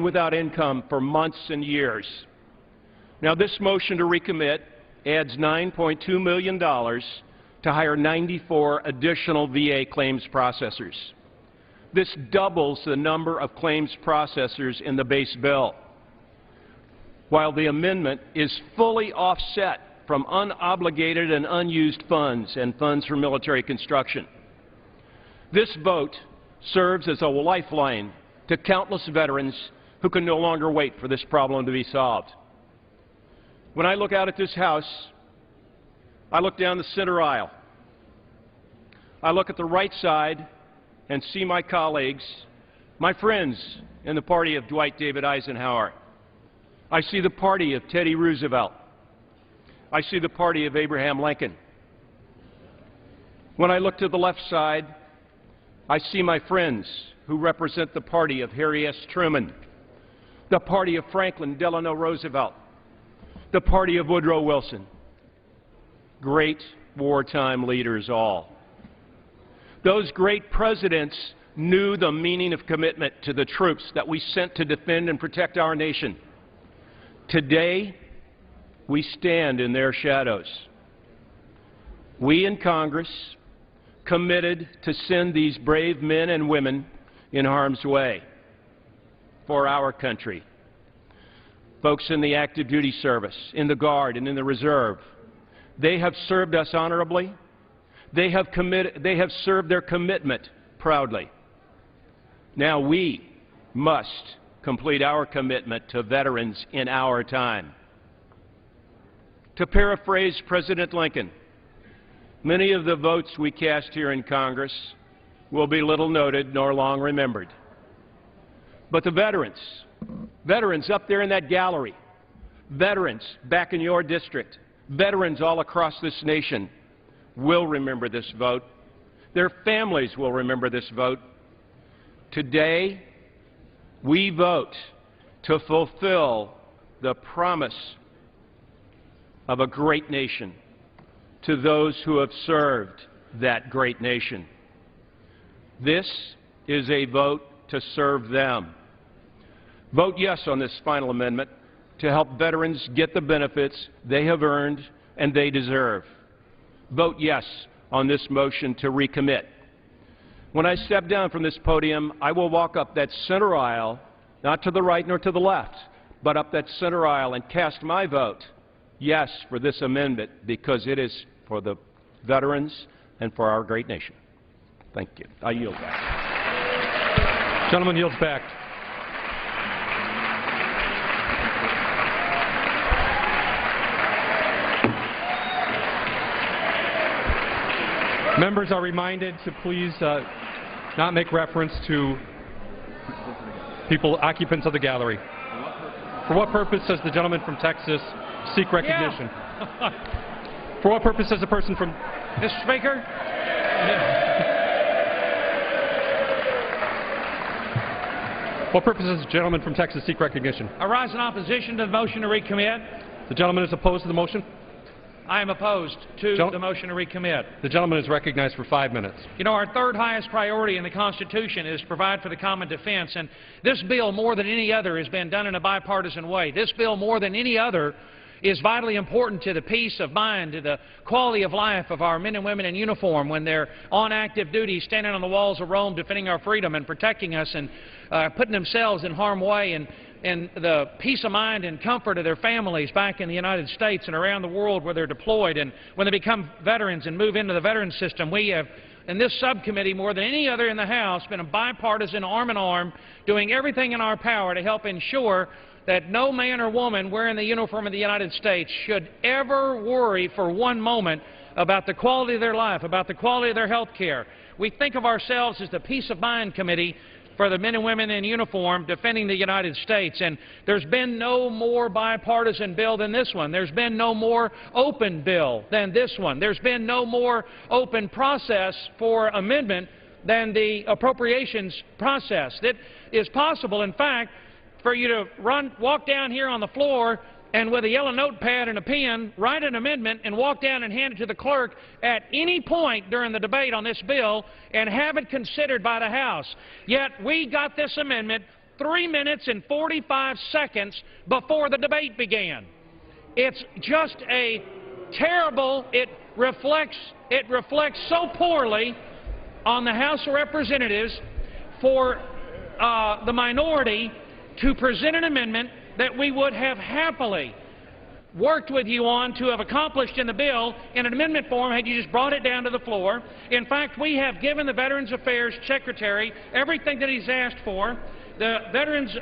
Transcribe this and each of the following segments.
without income for months and years. Now, this motion to recommit adds $9.2 million to hire 94 additional VA claims processors. This doubles the number of claims processors in the base bill, while the amendment is fully offset from unobligated and unused funds and funds for military construction. This vote serves as a lifeline to countless veterans who can no longer wait for this problem to be solved. When I look out at this House, I look down the center aisle. I look at the right side and see my colleagues, my friends in the party of Dwight David Eisenhower. I see the party of Teddy Roosevelt. I see the party of Abraham Lincoln. When I look to the left side, I see my friends who represent the party of Harry S. Truman, the party of Franklin Delano Roosevelt, the party of Woodrow Wilson. Great wartime leaders all. Those great presidents knew the meaning of commitment to the troops that we sent to defend and protect our nation. Today, we stand in their shadows. We in Congress committed to send these brave men and women in harm's way for our country. Folks in the active duty service, in the Guard, and in the Reserve, they have served us honorably. They have served their commitment proudly. Now we must complete our commitment to veterans in our time. To paraphrase President Lincoln, many of the votes we cast here in Congress will be little noted nor long remembered. But the veterans up there in that gallery, veterans back in your district, veterans all across this nation will remember this vote. Their families will remember this vote. Today, we vote to fulfill the promise of a great nation to those who have served that great nation. This is a vote to serve them. Vote yes on this final amendment to help veterans get the benefits they have earned and they deserve. Vote yes on this motion to recommit. When I step down from this podium, I will walk up that center aisle, not to the right nor to the left, but up that center aisle and cast my vote yes for this amendment because it is for the veterans and for our great nation. Thank you. I yield back. Gentleman yields back. Members are reminded to please not make reference to occupants of the gallery. For what purpose does the gentleman from Texas seek recognition? Yeah. For what purpose does the person from... Mr. Speaker? What purpose does the gentleman from Texas seek recognition? I rise in opposition to the motion to recommit. The gentleman is opposed to the motion? I am opposed to the motion to recommit. The gentleman is recognized for 5 minutes. You know, our third highest priority in the Constitution is to provide for the common defense, and this bill, more than any other, has been done in a bipartisan way. This bill, more than any other, is vitally important to the peace of mind, to the quality of life of our men and women in uniform when they're on active duty, standing on the walls of Rome, defending our freedom and protecting us and putting themselves in harm's way, and the peace of mind and comfort of their families back in the United States and around the world where they're deployed, and when they become veterans and move into the veterans system. We have, in this subcommittee, more than any other in the House, been a bipartisan, arm in arm, doing everything in our power to help ensure that no man or woman wearing the uniform of the United States should ever worry for one moment about the quality of their life, about the quality of their health care. We think of ourselves as the Peace of Mind Committee for the men and women in uniform defending the United States, and there's been no more bipartisan bill than this one. There's been no more open bill than this one. There's been no more open process for amendment than the appropriations process. It is possible, in fact, for you to walk down here on the floor and with a yellow notepad and a pen, write an amendment and walk down and hand it to the clerk at any point during the debate on this bill and have it considered by the House. Yet we got this amendment 3 minutes and 45 seconds before the debate began. It's just a terrible, it reflects so poorly on the House of Representatives for the minority to present an amendment that we would have happily worked with you on to have accomplished in the bill in an amendment form had you just brought it down to the floor. In fact, we have given the Veterans Affairs Secretary everything that he's asked for. The Veterans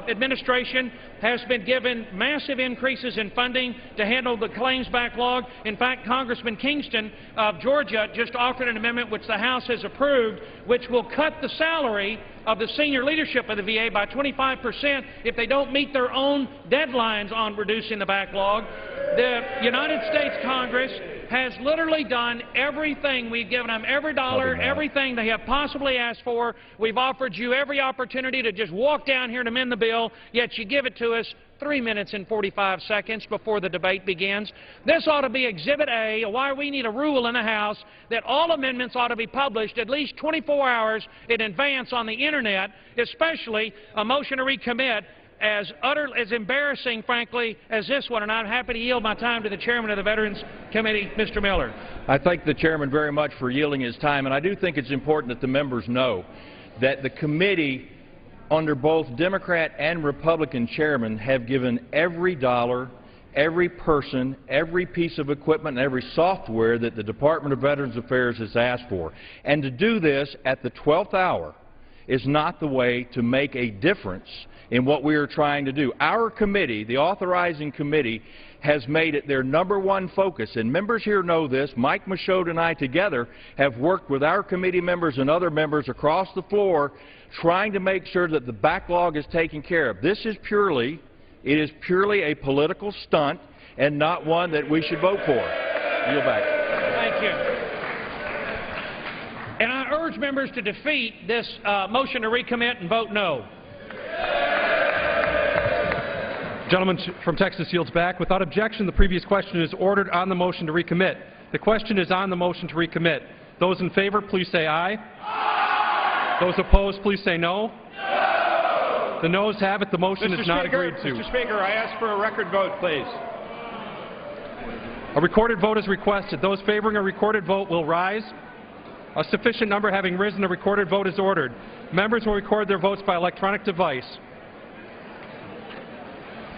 Administration has been given massive increases in funding to handle the claims backlog. In fact, Congressman Kingston of Georgia just offered an amendment which the House has approved, which will cut the salary of the senior leadership of the VA by 25% if they don't meet their own deadlines on reducing the backlog. The United States Congress has literally done everything. We've given them every dollar, everything they have possibly asked for. We've offered you every opportunity to just walk down here and amend the bill, yet you give it to us 3 minutes and 45 seconds before the debate begins. This ought to be Exhibit A, why we need a rule in the House that all amendments ought to be published at least 24 hours in advance on the Internet, especially a motion to recommit as embarrassing, frankly, as this one, and I'm happy to yield my time to the chairman of the Veterans Committee, Mr. Miller. I thank the chairman very much for yielding his time, and I do think it's important that the members know that the committee, under both Democrat and Republican chairmen, have given every dollar, every person, every piece of equipment, and every software that the Department of Veterans Affairs has asked for. And to do this at the 12th hour is not the way to make a difference in what we are trying to do. Our committee, the authorizing committee, has made it their #1 focus, and members here know this. Mike Michaud and I together have worked with our committee members and other members across the floor trying to make sure that the backlog is taken care of. This is purely a political stunt and not one that we should vote for. Yield back. Thank you. And I urge members to defeat this motion to recommit and vote no. Gentleman from Texas yields back. Without objection, the previous question is ordered on the motion to recommit. The question is on the motion to recommit. Those in favor, please say aye. Aye. Those opposed, please say no. No. The noes have it. The motion is not agreed to. Mr. Speaker, I ask for a record vote, please. A recorded vote is requested. Those favoring a recorded vote will rise. A sufficient number having risen, a recorded vote is ordered. Members will record their votes by electronic device.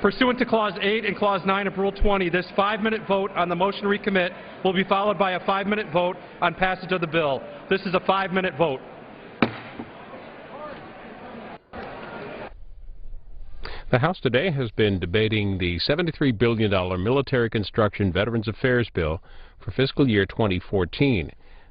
Pursuant to Clause 8 and Clause 9 of Rule 20, this 5-minute vote on the motion to recommit will be followed by a 5-minute vote on passage of the bill. This is a 5-minute vote. The House today has been debating the $73 billion Military Construction Veterans Affairs Bill for fiscal year 2014.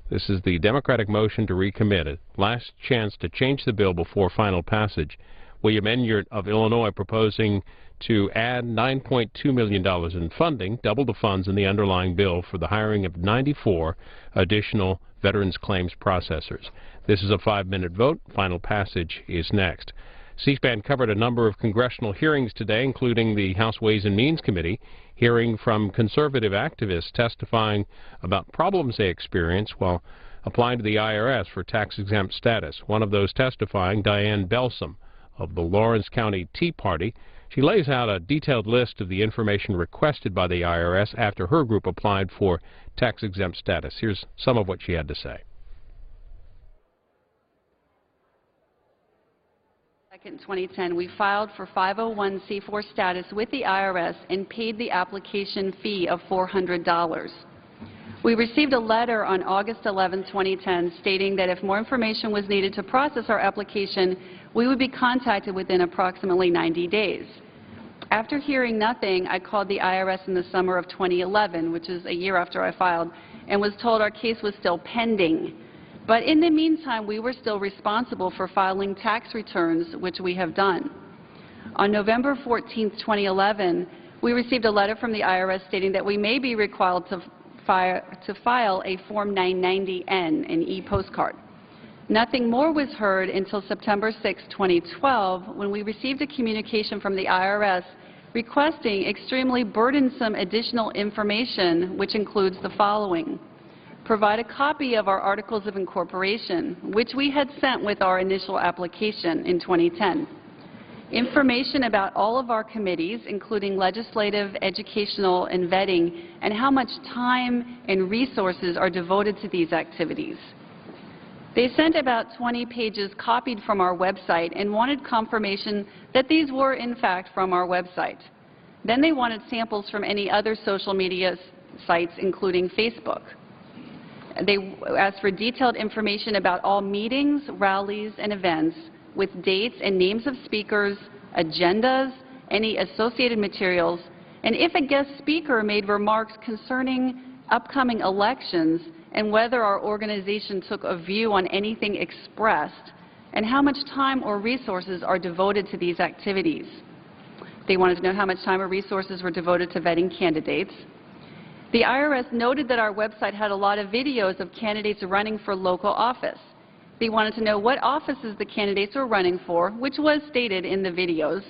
This is the Democratic motion to recommit it. Last chance to change the bill before final passage. William Enyart of Illinois proposing to add $9.2 million in funding, double the funds in the underlying bill for the hiring of 94 additional veterans claims processors. This is a 5-minute vote. Final passage is next. C-SPAN covered a number of congressional hearings today, including the House Ways and Means Committee, hearing from conservative activists testifying about problems they experience while applying to the IRS for tax-exempt status. One of those testifying, Diane Belsom of the Lawrence County Tea Party. She lays out a detailed list of the information requested by the IRS after her group applied for tax-exempt status. Here's some of what she had to say. 2010, we filed for 501c4 status with the IRS and paid the application fee of $400. We received a letter on August 11, 2010, stating that if more information was needed to process our application, we would be contacted within approximately 90 days. After hearing nothing, I called the IRS in the summer of 2011, which is a year after I filed, and was told our case was still pending. But in the meantime, we were still responsible for filing tax returns, which we have done. On November 14, 2011, we received a letter from the IRS stating that we may be required to file a Form 990N, an e-postcard. Nothing more was heard until September 6, 2012, when we received a communication from the IRS requesting extremely burdensome additional information, which includes the following. Provide a copy of our Articles of Incorporation, which we had sent with our initial application in 2010. information about all of our committees, including legislative, educational, and vetting, and how much time and resources are devoted to these activities. They sent about 20 pages copied from our website and wanted confirmation that these were, in fact, from our website. Then they wanted samples from any other social media sites, including Facebook. They asked for detailed information about all meetings, rallies, and events with dates and names of speakers, agendas, any associated materials, and if a guest speaker made remarks concerning upcoming elections and whether our organization took a view on anything expressed, and how much time or resources are devoted to these activities. They wanted to know how much time or resources were devoted to vetting candidates. The IRS noted that our website had a lot of videos of candidates running for local office. They wanted to know what offices the candidates were running for, which was stated in the videos,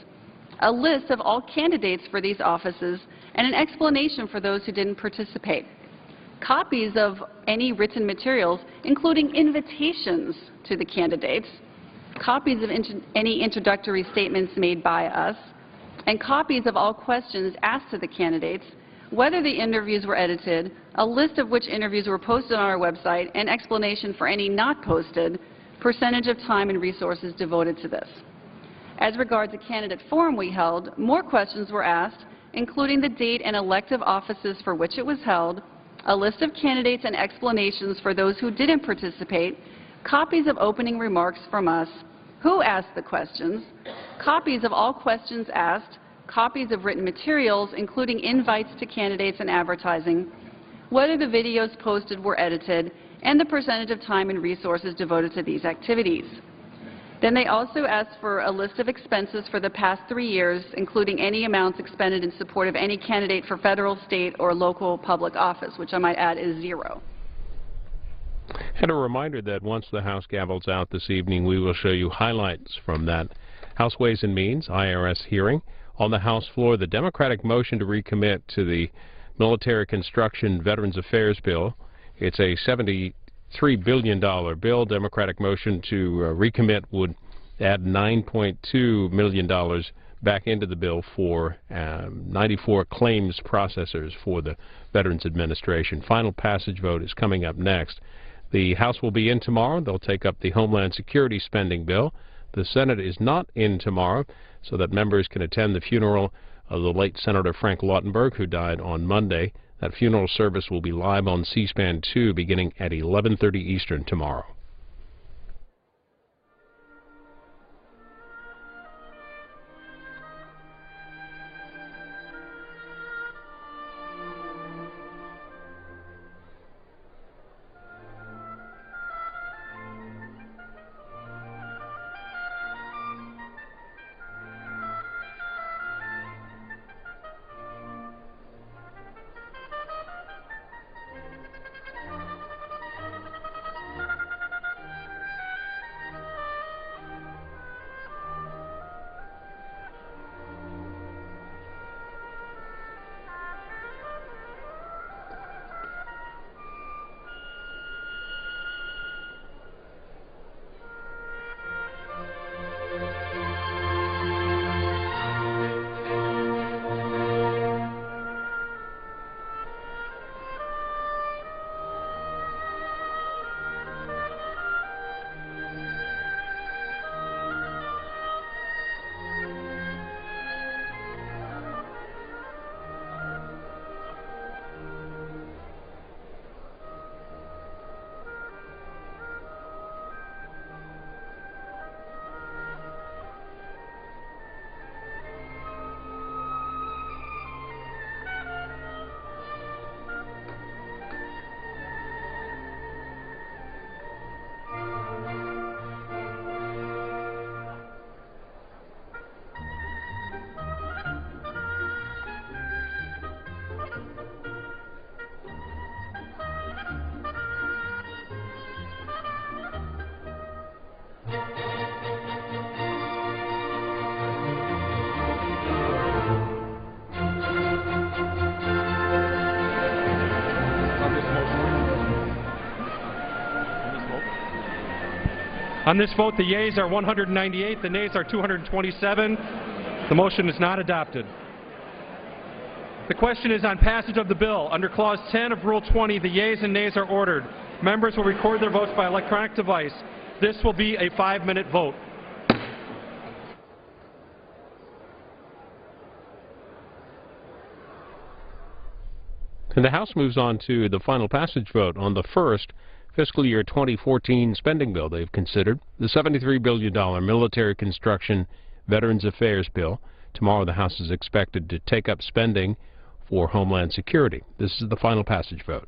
a list of all candidates for these offices, and an explanation for those who didn't participate. Copies of any written materials, including invitations to the candidates, copies of any introductory statements made by us, and copies of all questions asked to the candidates, whether the interviews were edited, a list of which interviews were posted on our website, and explanation for any not posted, percentage of time and resources devoted to this. As regards the candidate forum we held, more questions were asked, including the date and elective offices for which it was held, a list of candidates and explanations for those who didn't participate, copies of opening remarks from us, who asked the questions, copies of all questions asked, copies of written materials, including invites to candidates and advertising, whether the videos posted were edited, and the percentage of time and resources devoted to these activities. Then they also asked for a list of expenses for the past 3 years, including any amounts expended in support of any candidate for federal, state, or local public office, which I might add is 0. And a reminder that once the House gavels out this evening, we will show you highlights from that House Ways and Means IRS hearing. On the House floor, the Democratic motion to recommit to the Military Construction Veterans Affairs Bill. It's a $73 billion bill. Democratic motion to recommit would add $9.2 million back into the bill for 94 claims processors for the Veterans Administration. Final passage vote is coming up next. The House will be in tomorrow. They'll take up the Homeland Security spending bill. The Senate is not in tomorrow, so that members can attend the funeral of the late Senator Frank Lautenberg, who died on Monday. That funeral service will be live on C-SPAN 2 beginning at 11:30 Eastern tomorrow. On this vote, the yeas are 198, the nays are 227. The motion is not adopted. The question is on passage of the bill. Under Clause 10 of Rule 20, the yeas and nays are ordered. Members will record their votes by electronic device. This will be a 5-minute vote. And the House moves on to the final passage vote on the first fiscal year 2014 spending bill they've considered, the $73 billion Military Construction Veterans Affairs Bill. Tomorrow the House is expected to take up spending for Homeland Security. This is the final passage vote.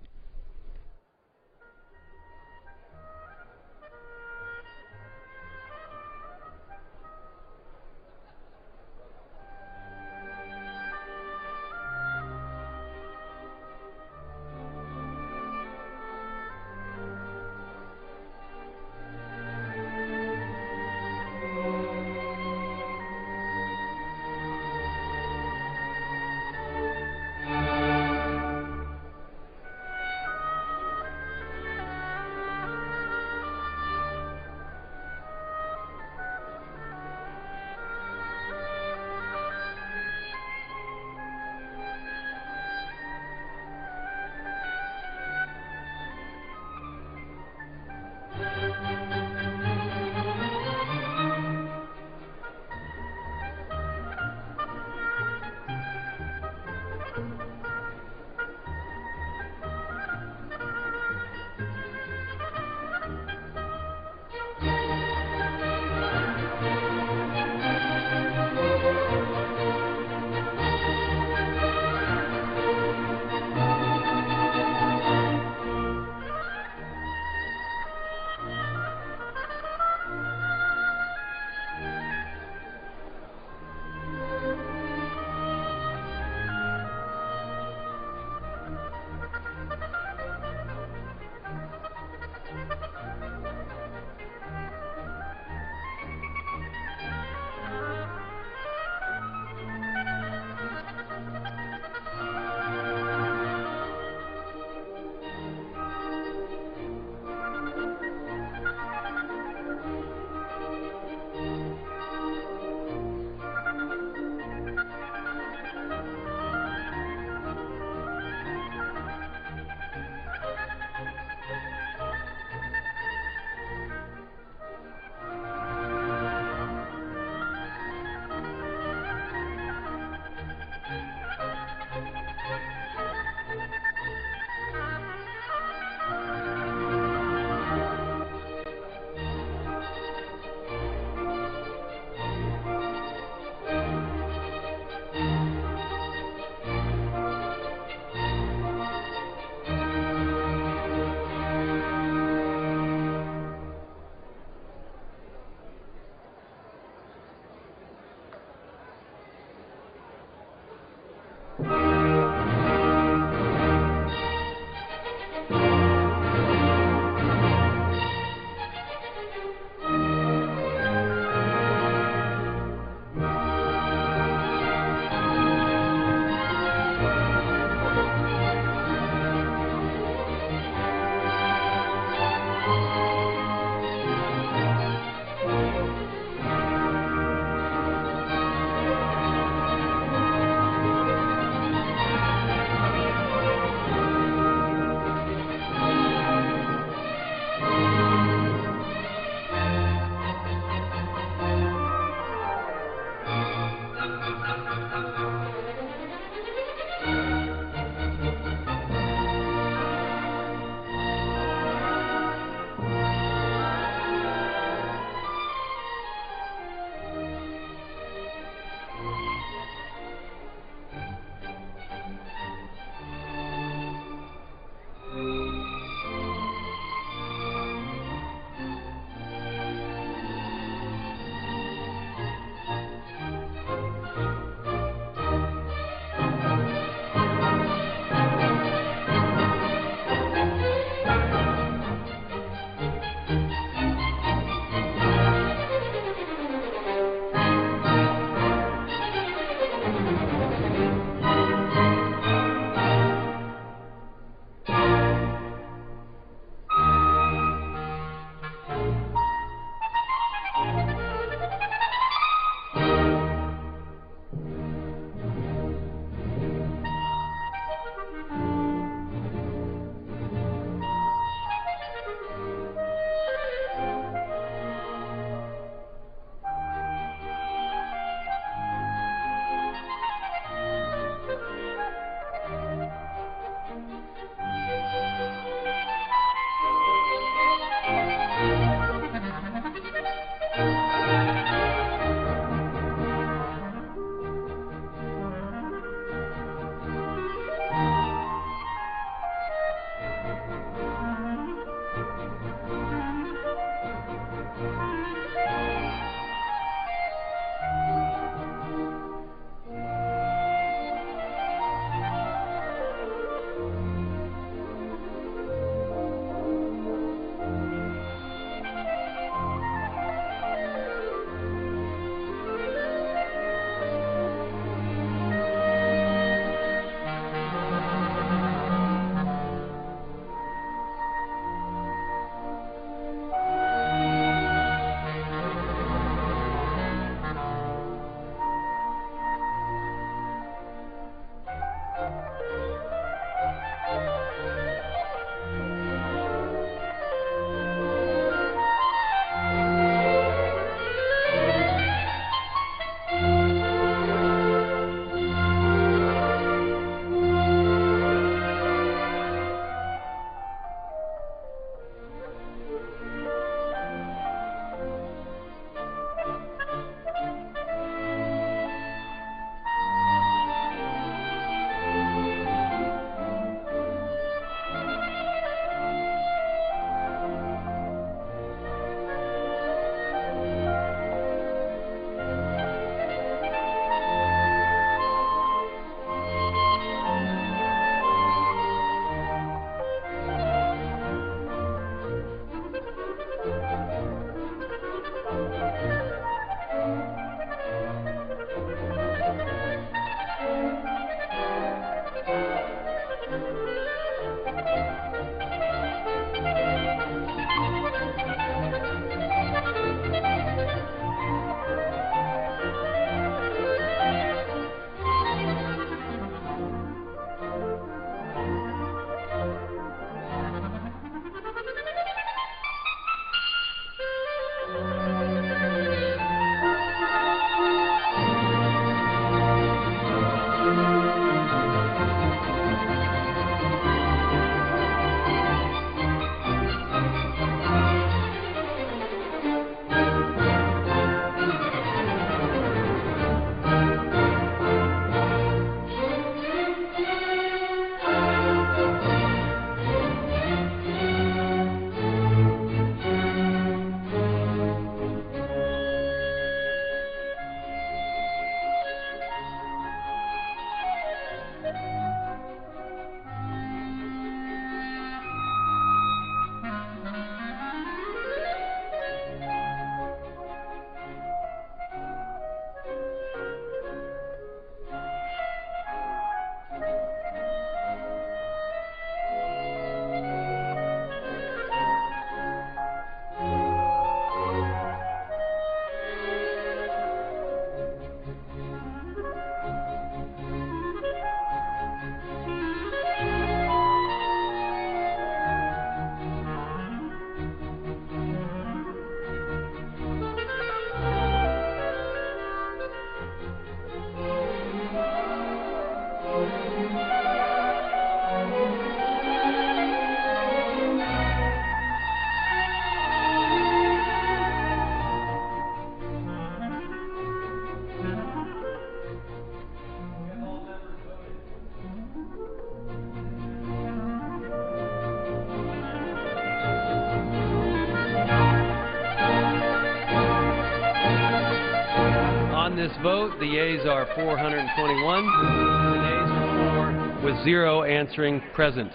The yeas are 421. The nays are 4, with 0 answering present.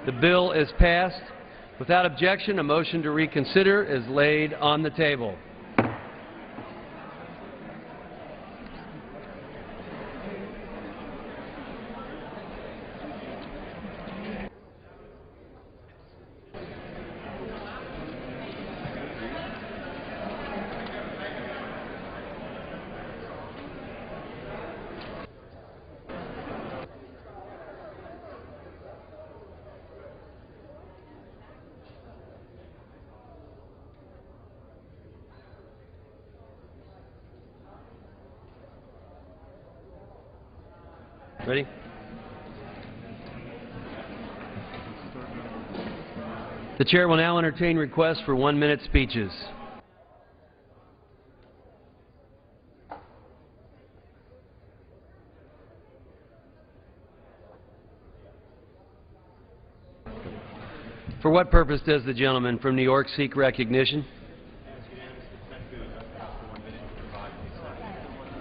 The bill is passed. Without objection, a motion to reconsider is laid on the table. Ready? The chair will now entertain requests for 1-minute speeches. For what purpose does the gentleman from New York seek recognition?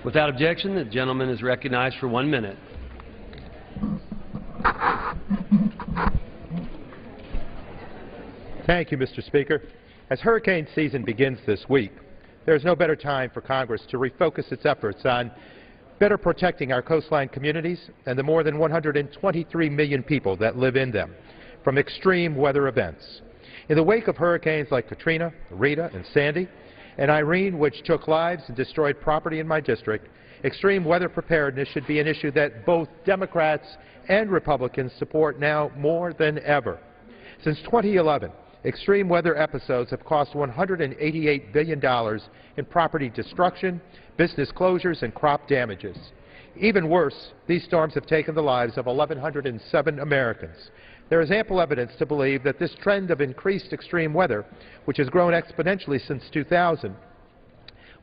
Without objection, the gentleman is recognized for 1 minute. Thank you, Mr. Speaker. As hurricane season begins this week, there is no better time for Congress to refocus its efforts on better protecting our coastline communities and the more than 123 million people that live in them from extreme weather events. In the wake of hurricanes like Katrina, Rita, and Sandy, and Irene, which took lives and destroyed property in my district, extreme weather preparedness should be an issue that both Democrats and Republicans support now more than ever. Since 2011, extreme weather episodes have cost $188 billion in property destruction, business closures, and crop damages. Even worse, these storms have taken the lives of 1,107 Americans. There is ample evidence to believe that this trend of increased extreme weather, which has grown exponentially since 2000,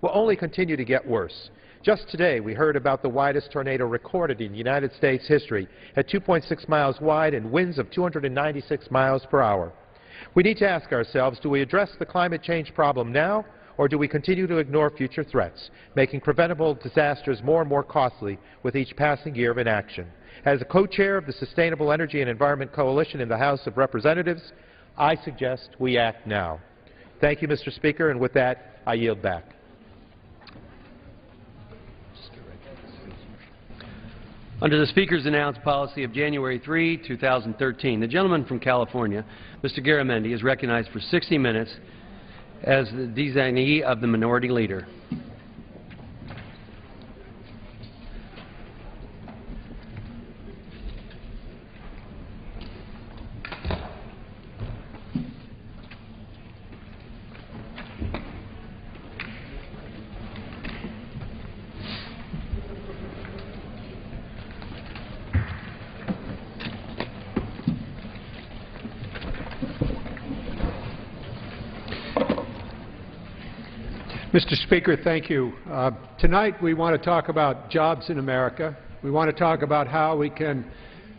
will only continue to get worse. Just today, we heard about the widest tornado recorded in United States history at 2.6 miles wide and winds of 296 miles per hour. We need to ask ourselves, do we address the climate change problem now, or do we continue to ignore future threats, making preventable disasters more and more costly with each passing year of inaction? As a co-chair of the Sustainable Energy and Environment Coalition in the House of Representatives, I suggest we act now. Thank you, Mr. Speaker, and with that, I yield back. Under the Speaker's announced policy of January 3, 2013, the gentleman from California, Mr. Garamendi, is recognized for 60 minutes as the designee of the Minority Leader. Mr. Speaker, thank you. Tonight we want to talk about jobs in America. We want to talk about how we can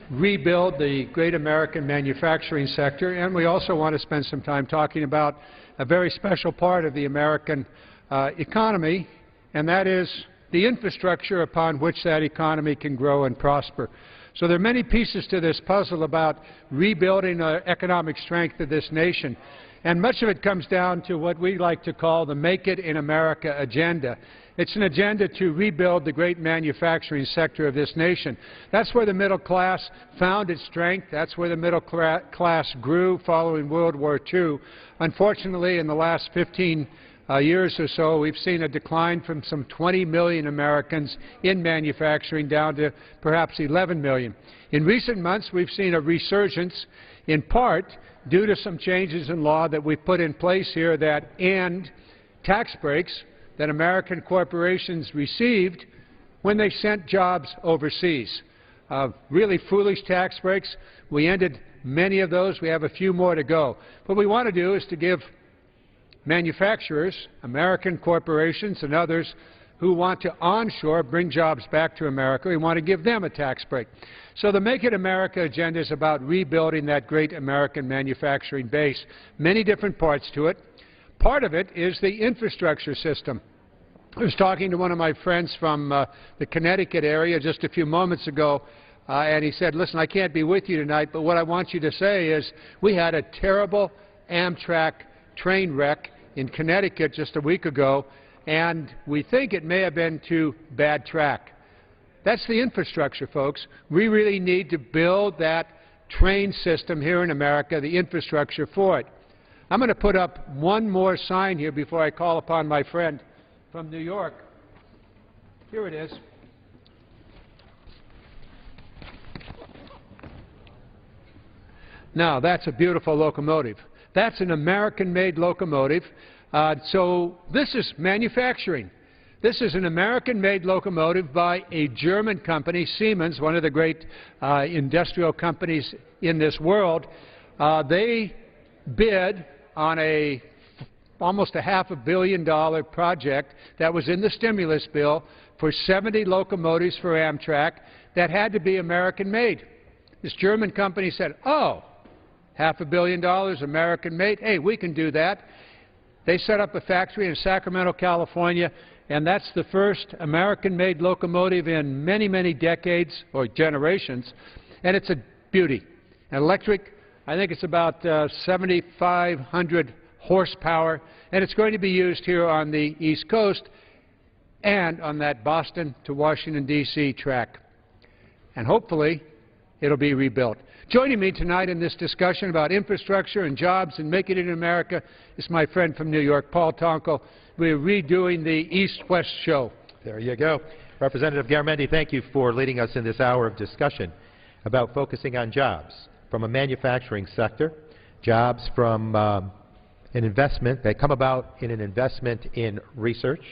rebuild the great American manufacturing sector, and we also want to spend some time talking about a very special part of the American economy, and that is the infrastructure upon which that economy can grow and prosper. So there are many pieces to this puzzle about rebuilding the economic strength of this nation. And much of it comes down to what we like to call the Make It in America agenda. It's an agenda to rebuild the great manufacturing sector of this nation. That's where the middle class found its strength. That's where the middle class grew following World War II. Unfortunately, in the last 15 years or so, we've seen a decline from some 20 million Americans in manufacturing down to perhaps 11 million. In recent months, we've seen a resurgence, in part due to some changes in law that we've put in place here that end tax breaks that American corporations received when they sent jobs overseas. Really foolish tax breaks. We ended many of those. We have a few more to go. What we want to do is to give manufacturers, American corporations and others who want to onshore, bring jobs back to America, we want to give them a tax break. So the Make It America agenda is about rebuilding that great American manufacturing base. Many different parts to it. Part of it is the infrastructure system. I was talking to one of my friends from the Connecticut area just a few moments ago, and he said, listen, I can't be with you tonight, but what I want you to say is we had a terrible Amtrak train wreck in Connecticut just a week ago, and we think it may have been to bad track. That's the infrastructure, folks. We really need to build that train system here in America, the infrastructure for it. I'm going to put up one more sign here before I call upon my friend from New York. Here it is. Now, that's a beautiful locomotive. That's an American-made locomotive. So this is manufacturing. This is an American-made locomotive by a German company, Siemens, one of the great industrial companies in this world. They bid on almost a $500 million project that was in the stimulus bill for 70 locomotives for Amtrak that had to be American-made. This German company said, oh, $500 million American-made, hey, we can do that. They set up a factory in Sacramento, California, and that's the first American-made locomotive in many, many decades or generations, and it's a beauty. An electric, I think it's about 7,500 horsepower, and it's going to be used here on the East Coast and on that Boston to Washington, D.C. track. And hopefully, it'll be rebuilt. Joining me tonight in this discussion about infrastructure and jobs and making it in America is my friend from New York, Paul Tonko. We're redoing the East-West show. There you go. Representative Garamendi, thank you for leading us in this hour of discussion about focusing on jobs from a manufacturing sector, jobs from an investment that come about in an investment in research,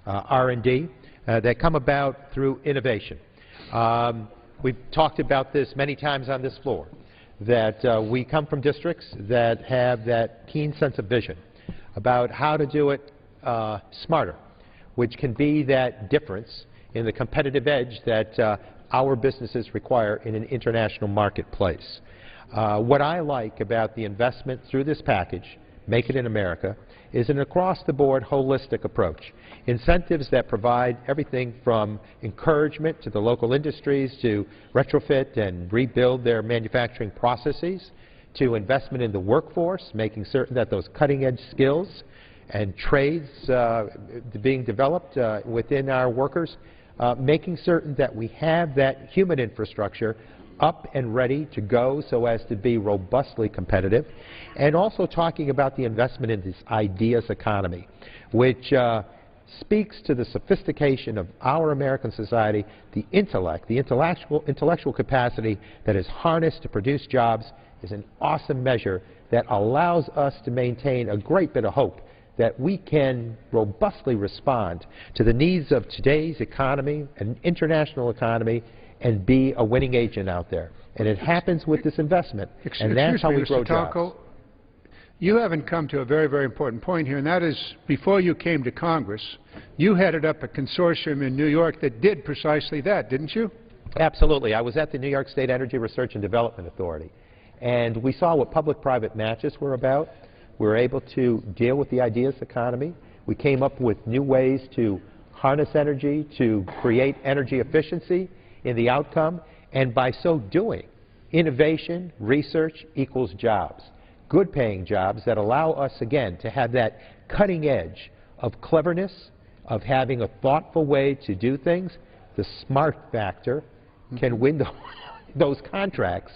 R&D, that come about through innovation. We've talked about this many times on this floor, that we come from districts that have that keen sense of vision about how to do it smarter, which can be that difference in the competitive edge that our businesses require in an international marketplace. What I like about the investment through this package, Make It in America, is an across-the-board holistic approach. Incentives that provide everything from encouragement to the local industries to retrofit and rebuild their manufacturing processes, to investment in the workforce, making certain that those cutting-edge skills and trades being developed within our workers, making certain that we have that human infrastructure up and ready to go so as to be robustly competitive, and also talking about the investment in this ideas economy, which speaks to the sophistication of our American society, the intellect, the intellectual capacity that is harnessed to produce jobs is an awesome measure that allows us to maintain a great bit of hope that we can robustly respond to the needs of today's economy, an international economy, and be a winning agent out there. And it happens with this investment, and that's how we grow jobs. You haven't come to a very, very important point here, and that is before you came to Congress, you headed up a consortium in New York that did precisely that, didn't you? Absolutely. I was at the New York State Energy Research and Development Authority, and we saw what public-private matches were about. We were able to deal with the ideas economy. We came up with new ways to harness energy, to create energy efficiency in the outcome, and by so doing, innovation, research equals jobs. Good paying jobs that allow us, again, to have that cutting edge of cleverness, of having a thoughtful way to do things. The smart factor can win those contracts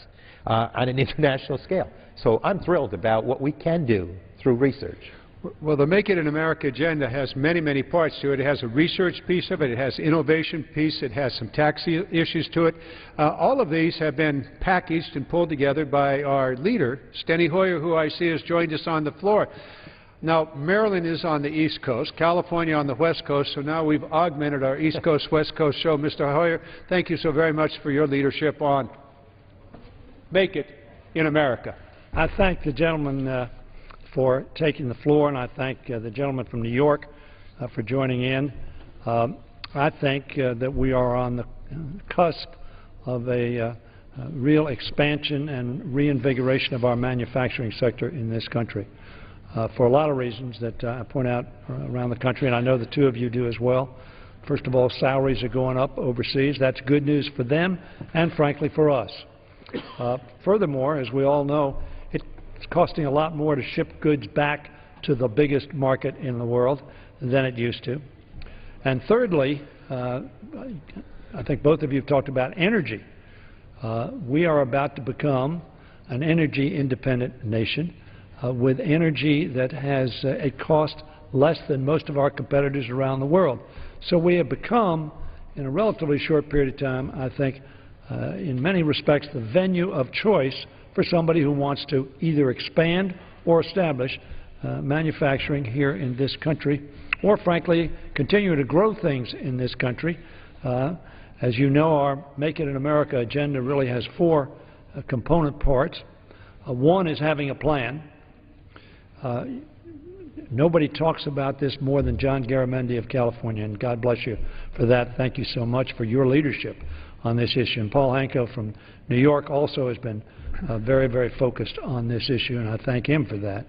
on an international scale. So I'm thrilled about what we can do through research. Well, the Make It in America agenda has many, many parts to it. It has a research piece of it. It has innovation piece. It has some tax issues to it. All of these have been packaged and pulled together by our leader, Steny Hoyer, who I see has joined us on the floor. Now, Maryland is on the East Coast, California on the West Coast, so now we've augmented our East Coast, West Coast show. Mr. Hoyer, thank you so very much for your leadership on Make It in America. I thank the gentleman for taking the floor, and I thank the gentleman from New York for joining in. I think that we are on the cusp of a real expansion and reinvigoration of our manufacturing sector in this country. for a lot of reasons that I point out around the country, and I know the two of you do as well. First of all, salaries are going up overseas. That's good news for them and, frankly, for us. Furthermore, as we all know, it's costing a lot more to ship goods back to the biggest market in the world than it used to. And thirdly, I think both of you have talked about energy. We are about to become an energy-independent nation with energy that has a cost less than most of our competitors around the world. So we have become, in a relatively short period of time, I think, in many respects, the venue of choice for somebody who wants to either expand or establish manufacturing here in this country, or frankly, continue to grow things in this country. As you know, our Make It in America agenda really has four component parts. One is having a plan. Nobody talks about this more than John Garamendi of California, and God bless you for that. Thank you so much for your leadership on this issue. And Paul Hanko from New York also has been very, very focused on this issue, and I thank him for that.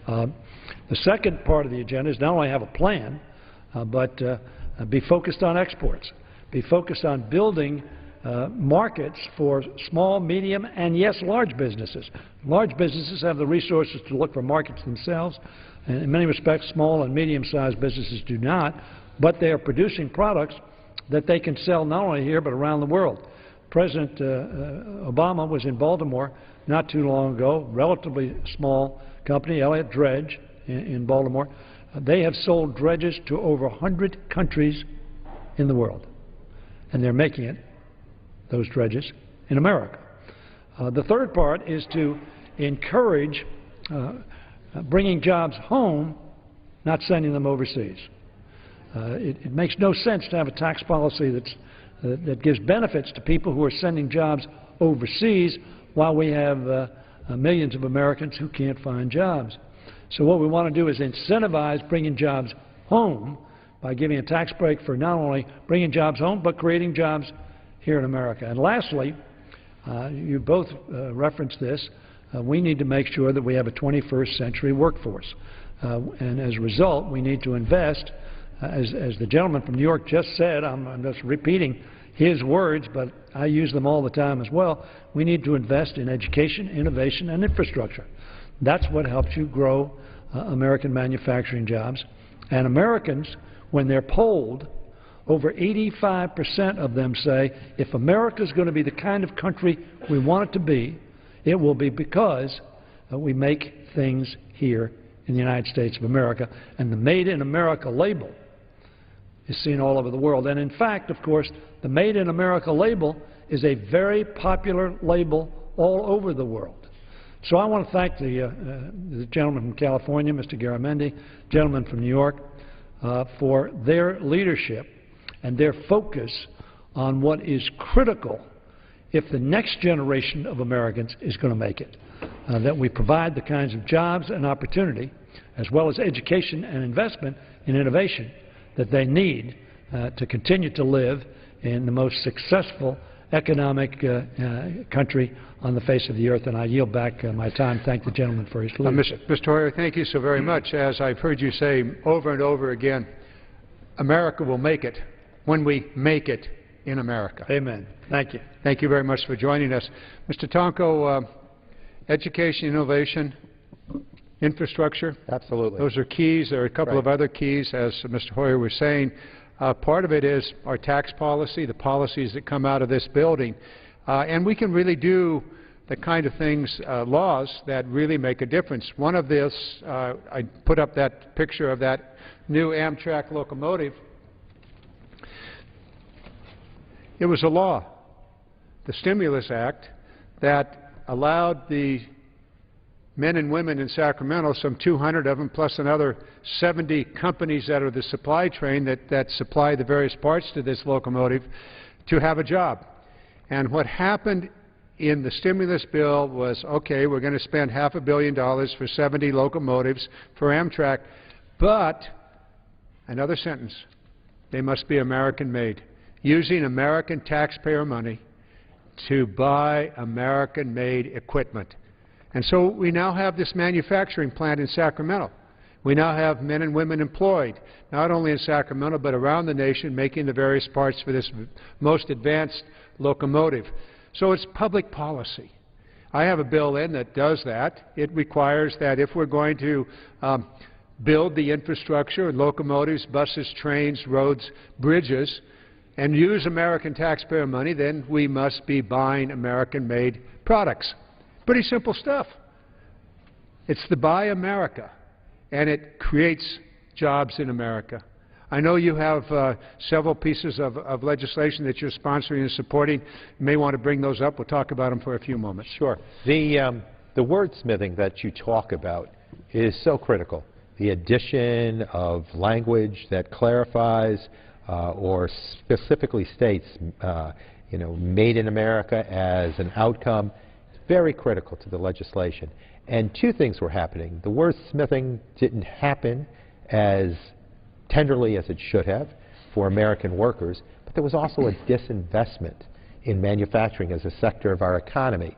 The second part of the agenda is not only have a plan, but be focused on exports. Be focused on building markets for small, medium, and yes, large businesses. Large businesses have the resources to look for markets themselves. And in many respects, small and medium-sized businesses do not, but they are producing products that they can sell not only here but around the world. President Obama was in Baltimore not too long ago, relatively small company, Elliott Dredge in Baltimore. They have sold dredges to over 100 countries in the world, and they're making it, those dredges, in America. The third part is to encourage bringing jobs home, not sending them overseas. It makes no sense to have a tax policy that gives benefits to people who are sending jobs overseas while we have millions of Americans who can't find jobs. So what we want to do is incentivize bringing jobs home by giving a tax break for not only bringing jobs home but creating jobs here in America. And lastly, you both referenced this, we need to make sure that we have a 21st century workforce. And as a result, we need to invest, as the gentleman from New York just said, I'm just repeating his words, but I use them all the time as well, we need to invest in education, innovation, and infrastructure. That's what helps you grow American manufacturing jobs. And Americans, when they're polled, over 85% of them say, if America is going to be the kind of country we want it to be, it will be because we make things here in the United States of America. And the Made in America label is seen all over the world. And in fact, of course, the Made in America label is a very popular label all over the world. So I want to thank the gentleman from California, Mr. Garamendi, gentleman from New York, for their leadership and their focus on what is critical if the next generation of Americans is going to make it, that we provide the kinds of jobs and opportunity, as well as education and investment in innovation, that they need to continue to live in the most successful economic country on the face of the earth. And I yield back my time. Thank the gentleman for his leadership. Mr. Hoyer, thank you so very much. As I've heard you say over and over again, America will make it when we make it in America. Amen. Thank you. Thank you very much for joining us. Mr. Tonko, education, innovation, infrastructure. Absolutely. Those are keys. There are a couple of other keys, as Mr. Hoyer was saying. Part of it is our tax policy, the policies that come out of this building. And we can really do the kind of things, laws that really make a difference. One of this, I put up that picture of that new Amtrak locomotive. It was a law, the Stimulus Act, that allowed the men and women in Sacramento, some 200 of them, plus another 70 companies that are the supply train that supply the various parts to this locomotive, to have a job. And what happened in the stimulus bill was, okay, we're going to spend $500 million for 70 locomotives for Amtrak, but, another sentence, they must be American-made, using American taxpayer money to buy American-made equipment. And so we now have this manufacturing plant in Sacramento. We now have men and women employed, not only in Sacramento, but around the nation, making the various parts for this most advanced locomotive. So it's public policy. I have a bill in that does that. It requires that if we're going to build the infrastructure, locomotives, buses, trains, roads, bridges, and use American taxpayer money, then we must be buying American-made products. Pretty simple stuff. It's the Buy America, and it creates jobs in America. I know you have several pieces of legislation that you're sponsoring and supporting. You may want to bring those up. We'll talk about them for a few moments. Sure. The wordsmithing that you talk about is so critical. The addition of language that clarifies or specifically states, made in America as an outcome is very critical to the legislation. And two things were happening. The wordsmithing didn't happen as tenderly as it should have for American workers, but there was also a disinvestment in manufacturing as a sector of our economy.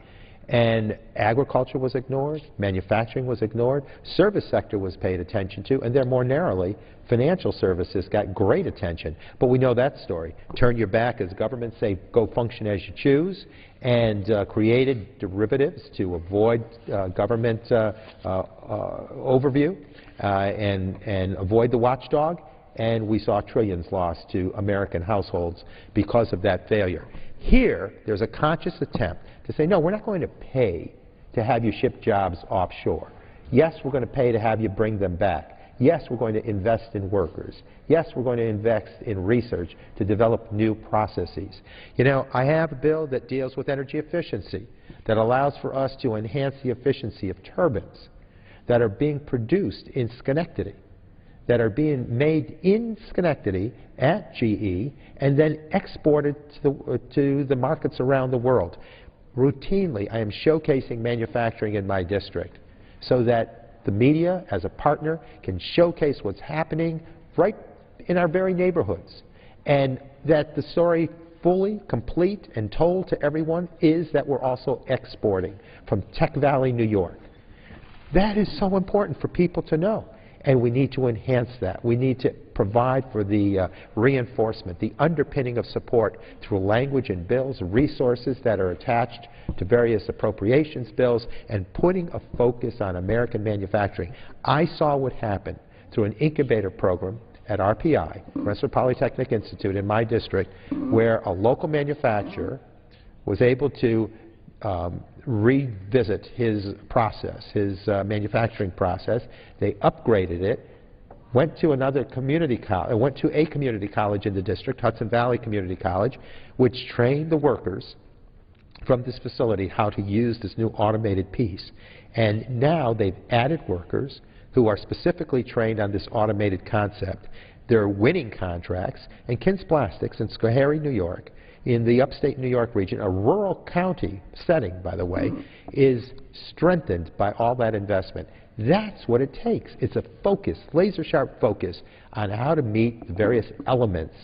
And agriculture was ignored, manufacturing was ignored, service sector was paid attention to, and then more narrowly, financial services got great attention. But we know that story. Turn your back as governments say, go function as you choose, and created derivatives to avoid government overview and avoid the watchdog, and we saw trillions lost to American households because of that failure. Here, there's a conscious attempt to say, no, we're not going to pay to have you ship jobs offshore. Yes, we're going to pay to have you bring them back. Yes, we're going to invest in workers. Yes, we're going to invest in research to develop new processes. I have a bill that deals with energy efficiency that allows for us to enhance the efficiency of turbines that are being produced in Schenectady, that are being made in Schenectady at GE and then exported to the markets around the world. Routinely, I am showcasing manufacturing in my district so that the media, as a partner, can showcase what's happening right in our very neighborhoods, and that the story fully, complete, and told to everyone is that we're also exporting from Tech Valley, New York. That is so important for people to know. And we need to enhance that. We need to provide for the reinforcement, the underpinning of support through language in bills, resources that are attached to various appropriations bills, and putting a focus on American manufacturing. I saw what happened through an incubator program at RPI, Rensselaer Polytechnic Institute in my district, where a local manufacturer was able to revisit his process, his manufacturing process. They upgraded it, went to a community college in the district, Hudson Valley Community College, which trained the workers from this facility how to use this new automated piece. And now they've added workers who are specifically trained on this automated concept. They're winning contracts, and Kins Plastics in Schoharie, New York, in the upstate New York region, a rural county setting, by the way, is strengthened by all that investment. That's what it takes. It's a focus, laser-sharp focus on how to meet the various elements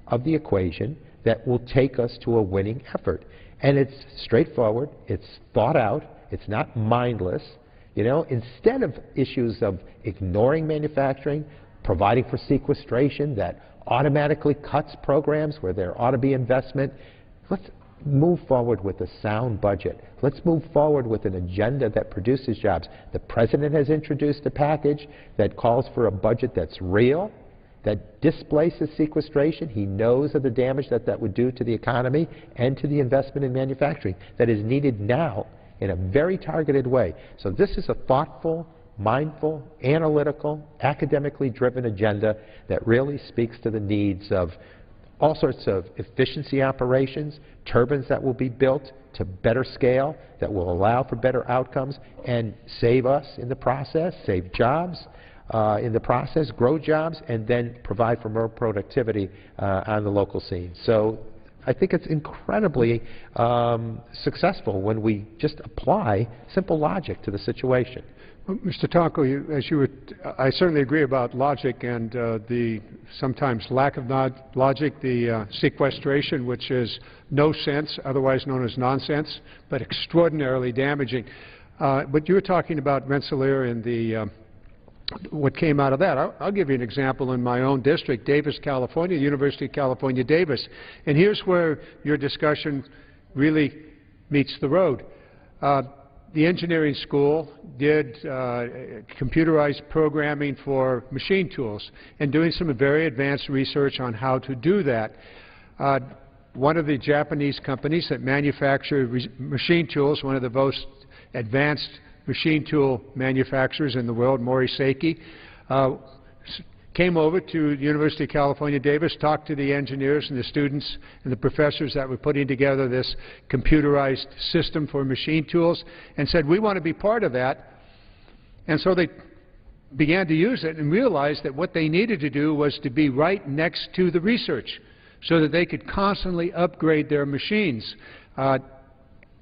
of the equation that will take us to a winning effort. And it's straightforward, it's thought out, it's not mindless. Instead of issues of ignoring manufacturing, providing for sequestration that automatically cuts programs where there ought to be investment, let's move forward with a sound budget. Let's move forward with an agenda that produces jobs. The President has introduced a package that calls for a budget that's real, that displaces sequestration. He knows of the damage that would do to the economy and to the investment in manufacturing that is needed now in a very targeted way. So this is a thoughtful, mindful, analytical, academically driven agenda that really speaks to the needs of all sorts of efficiency operations, turbines that will be built to better scale, that will allow for better outcomes and save us in the process, save jobs in the process, grow jobs, and then provide for more productivity on the local scene. So I think it's incredibly successful when we just apply simple logic to the situation. Well, Mr. Tonko, I certainly agree about logic and the sometimes lack of logic, the sequestration, which is no sense, otherwise known as nonsense, but extraordinarily damaging. But you were talking about Rensselaer and the what came out of that. I'll give you an example in my own district, Davis, California, University of California, Davis. And here's where your discussion really meets the road. The engineering school did computerized programming for machine tools and doing some very advanced research on how to do that. One of the Japanese companies that manufacture machine tools, one of the most advanced machine tool manufacturers in the world, Moriseki, came over to the University of California, Davis, talked to the engineers and the students and the professors that were putting together this computerized system for machine tools and said, we want to be part of that. And so they began to use it and realized that what they needed to do was to be right next to the research so that they could constantly upgrade their machines.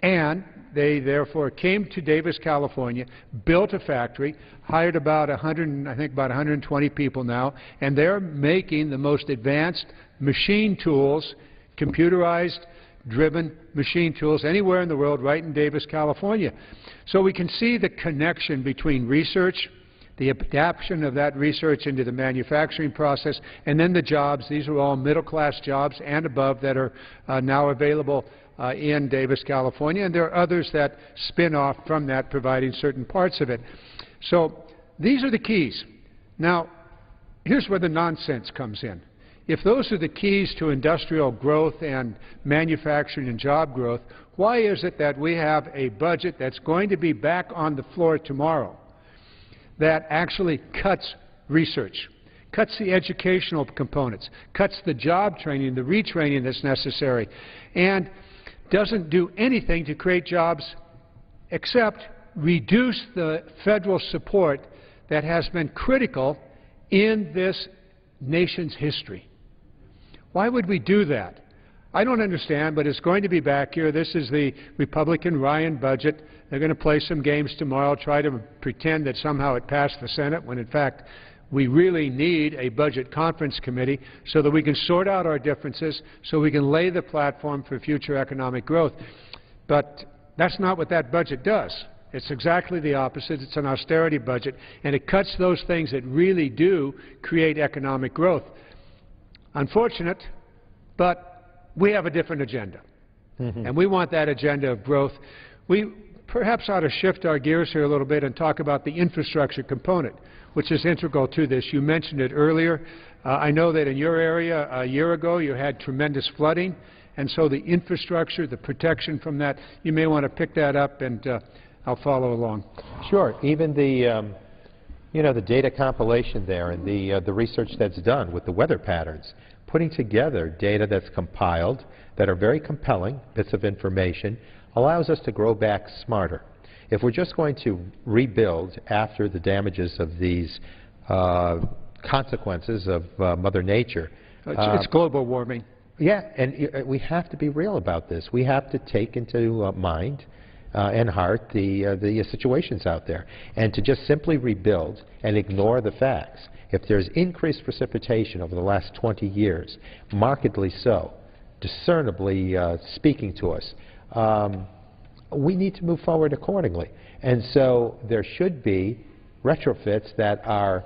And they therefore came to Davis, California, built a factory, hired about 120 people now, and they're making the most advanced machine tools, computerized driven machine tools anywhere in the world, right in Davis, California. So we can see the connection between research, the adaptation of that research into the manufacturing process, and then the jobs. These are all middle-class jobs and above that are now available in Davis, California, and there are others that spin off from that, providing certain parts of it. So these are the keys. Now, here's where the nonsense comes in. If those are the keys to industrial growth and manufacturing and job growth, why is it that we have a budget that's going to be back on the floor tomorrow that actually cuts research, cuts the educational components, cuts the job training, the retraining that's necessary, and doesn't do anything to create jobs except reduce the federal support that has been critical in this nation's history? Why would we do that? I don't understand, but it's going to be back here. This is the Republican Ryan budget. They're going to play some games tomorrow, try to pretend that somehow it passed the Senate, when in fact we really need a budget conference committee so that we can sort out our differences, so we can lay the platform for future economic growth. But that's not what that budget does. It's exactly the opposite. It's an austerity budget, and it cuts those things that really do create economic growth. Unfortunate, but we have a different agenda, and we want that agenda of growth. We perhaps ought to shift our gears here a little bit and talk about the infrastructure component, which is integral to this. You mentioned it earlier. I know that in your area a year ago you had tremendous flooding, and so the infrastructure, the protection from that, you may want to pick that up, and I'll follow along. Sure. Even the the data compilation there and the research that's done with the weather patterns, putting together data that's compiled that are very compelling bits of information, allows us to grow back smarter. If we're just going to rebuild after the damages of these consequences of Mother Nature. It's global warming. Yeah, and we have to be real about this. We have to take into mind and heart the situations out there. And to just simply rebuild and ignore the facts. If there's increased precipitation over the last 20 years, markedly so, discernibly speaking to us, we need to move forward accordingly. And so there should be retrofits that are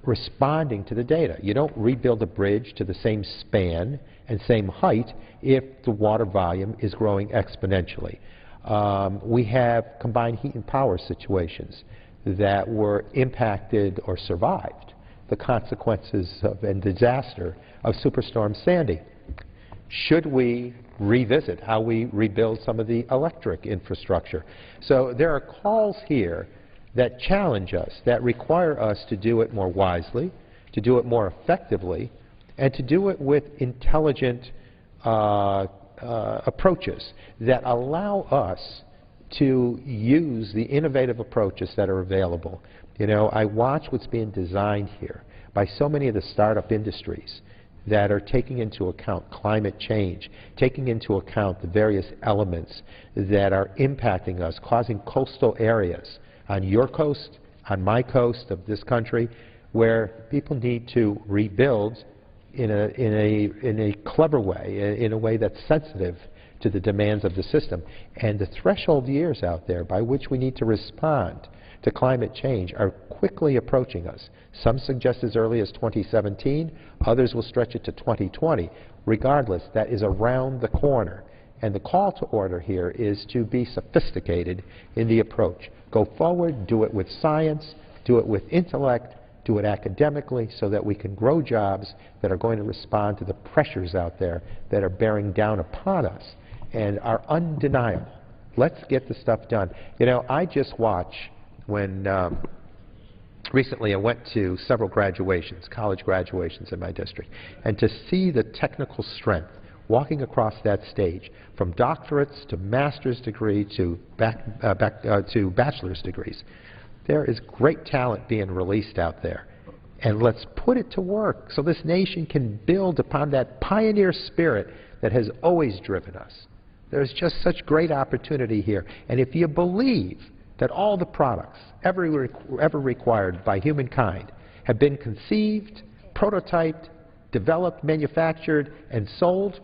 responding to the data. You don't rebuild a bridge to the same span and same height if the water volume is growing exponentially. We have combined heat and power situations that were impacted or survived the consequences of and disaster of Superstorm Sandy. Should we revisit how we rebuild some of the electric infrastructure? So there are calls here that challenge us, that require us to do it more wisely, to do it more effectively, and to do it with intelligent approaches that allow us to use the innovative approaches that are available. You know, I watch what's being designed here by so many of the startup industries that are taking into account climate change, taking into account the various elements that are impacting us, causing coastal areas on your coast, on my coast of this country, where people need to rebuild in a clever way, in a way that's sensitive to the demands of the system. And the threshold years out there by which we need to respond to climate change are quickly approaching us. Some suggest as early as 2017, others will stretch it to 2020. Regardless, that is around the corner. And the call to order here is to be sophisticated in the approach. Go forward, do it with science, do it with intellect, do it academically, so that we can grow jobs that are going to respond to the pressures out there that are bearing down upon us and are undeniable. Let's get the stuff done. You know, I just watch when recently I went to several graduations, college graduations in my district, and to see the technical strength walking across that stage, from doctorates to master's degree to bachelor's degrees. There is great talent being released out there. And let's put it to work so this nation can build upon that pioneer spirit that has always driven us. There's just such great opportunity here. And if you believe that all the products ever required by humankind have been conceived, prototyped, developed, manufactured, and sold,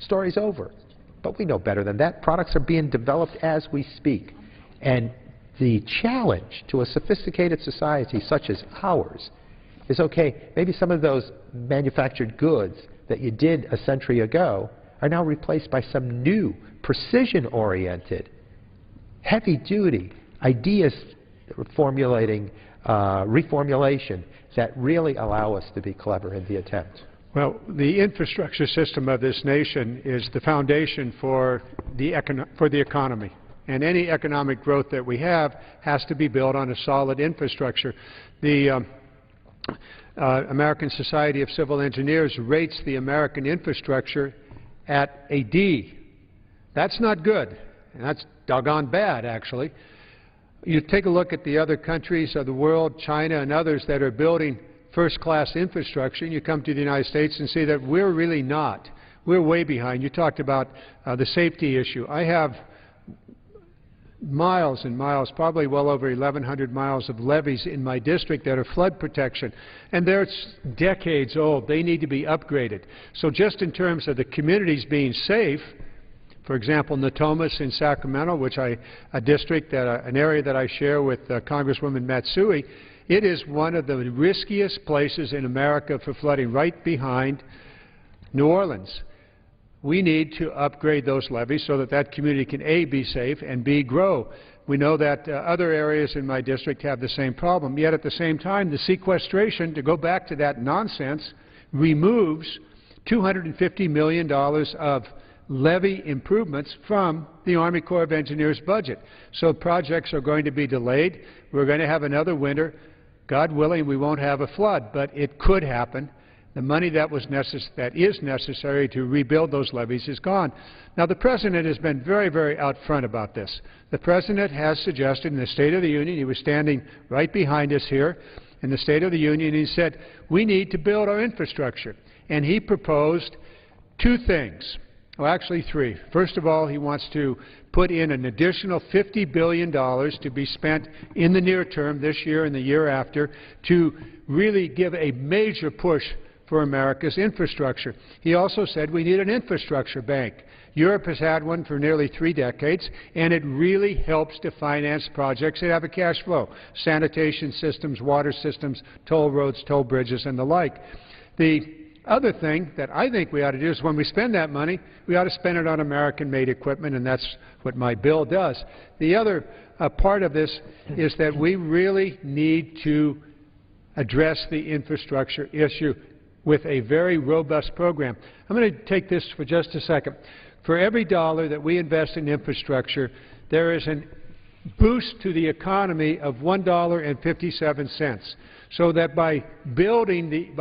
story's over. But we know better than that. Products are being developed as we speak. And the challenge to a sophisticated society such as ours is, okay, maybe some of those manufactured goods that you did a century ago are now replaced by some new, precision-oriented, heavy-duty, ideas reformulation that really allow us to be clever in the attempt. Well, the infrastructure system of this nation is the foundation for the economy. And any economic growth that we have has to be built on a solid infrastructure. The American Society of Civil Engineers rates the American infrastructure at a D. That's not good, and that's doggone bad, actually. You take a look at the other countries of the world, China and others, that are building first-class infrastructure, and you come to the United States and see that we're really not. We're way behind. You talked about the safety issue. I have miles and miles, probably well over 1,100 miles of levees in my district that are flood protection, and they're decades old. They need to be upgraded. So just in terms of the communities being safe, for example, Natomas in Sacramento, which a district, an area that I share with Congresswoman Matsui, it is one of the riskiest places in America for flooding, right behind New Orleans. We need to upgrade those levees so that that community can, A, be safe, and B, grow. We know that other areas in my district have the same problem, yet at the same time, the sequestration, to go back to that nonsense, removes $250 million of levee improvements from the Army Corps of Engineers budget. So projects are going to be delayed. We're going to have another winter. God willing, we won't have a flood, but it could happen. The money that is necessary to rebuild those levees is gone. Now, the President has been very, very out front about this. The President has suggested in the State of the Union, he was standing right behind us here in the State of the Union, he said, we need to build our infrastructure. And he proposed two things. Well, actually three. First of all, he wants to put in an additional $50 billion to be spent in the near term, this year and the year after, to really give a major push for America's infrastructure. He also said we need an infrastructure bank. Europe has had one for nearly 3 decades, and it really helps to finance projects that have a cash flow, sanitation systems, water systems, toll roads, toll bridges, and the like. The other thing that I think we ought to do is when we spend that money, we ought to spend it on American-made equipment, and that's what my bill does. The other part of this is that we really need to address the infrastructure issue with a very robust program. I'm going to take this for just a second. For every dollar that we invest in infrastructure, there is a boost to the economy of $1.57. So that by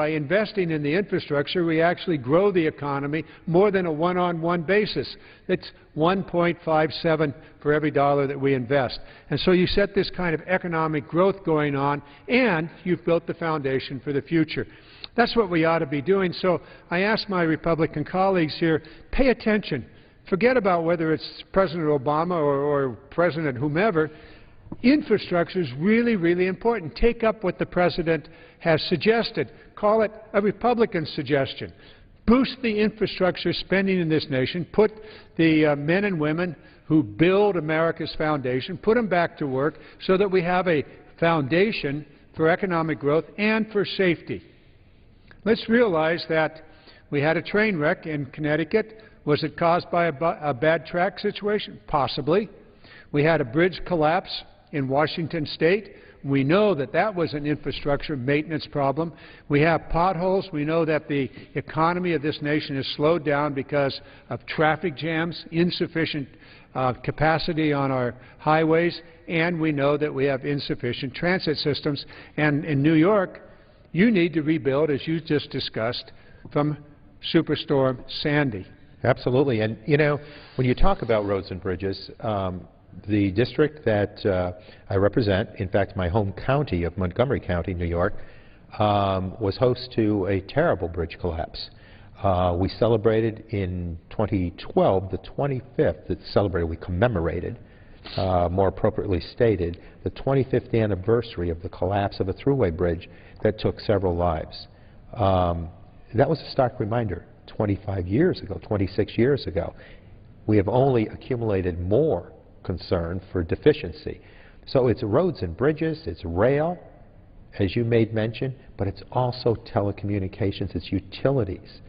investing in the infrastructure, we actually grow the economy more than a one-on-one basis. It's 1.57 for every dollar that we invest. And so you set this kind of economic growth going on, and you've built the foundation for the future. That's what we ought to be doing. So I ask my Republican colleagues here, pay attention. Forget about whether it's President Obama or President whomever. Infrastructure is really, really important. Take up what the President has suggested. Call it a Republican suggestion. Boost the infrastructure spending in this nation. Put the men and women who build America's foundation, put them back to work so that we have a foundation for economic growth and for safety. Let's realize that we had a train wreck in Connecticut. Was it caused by a bad track situation? Possibly. We had a bridge collapse in Washington State. We know that that was an infrastructure maintenance problem. We have potholes. We know that the economy of this nation has slowed down because of traffic jams, insufficient capacity on our highways, and we know that we have insufficient transit systems. And in New York, you need to rebuild, as you just discussed, from Superstorm Sandy. Absolutely. And, you know, when you talk about roads and bridges, the district that I represent, in fact, my home county of Montgomery County, New York, was host to a terrible bridge collapse. We celebrated in 2012, the 25th, we commemorated, more appropriately stated, the 25th anniversary of the collapse of a thruway bridge that took several lives. That was a stark reminder 25 years ago, 26 years ago. We have only accumulated more concern for deficiency. So it's roads and bridges, it's rail, as you made mention, but it's also telecommunications, it's utilities.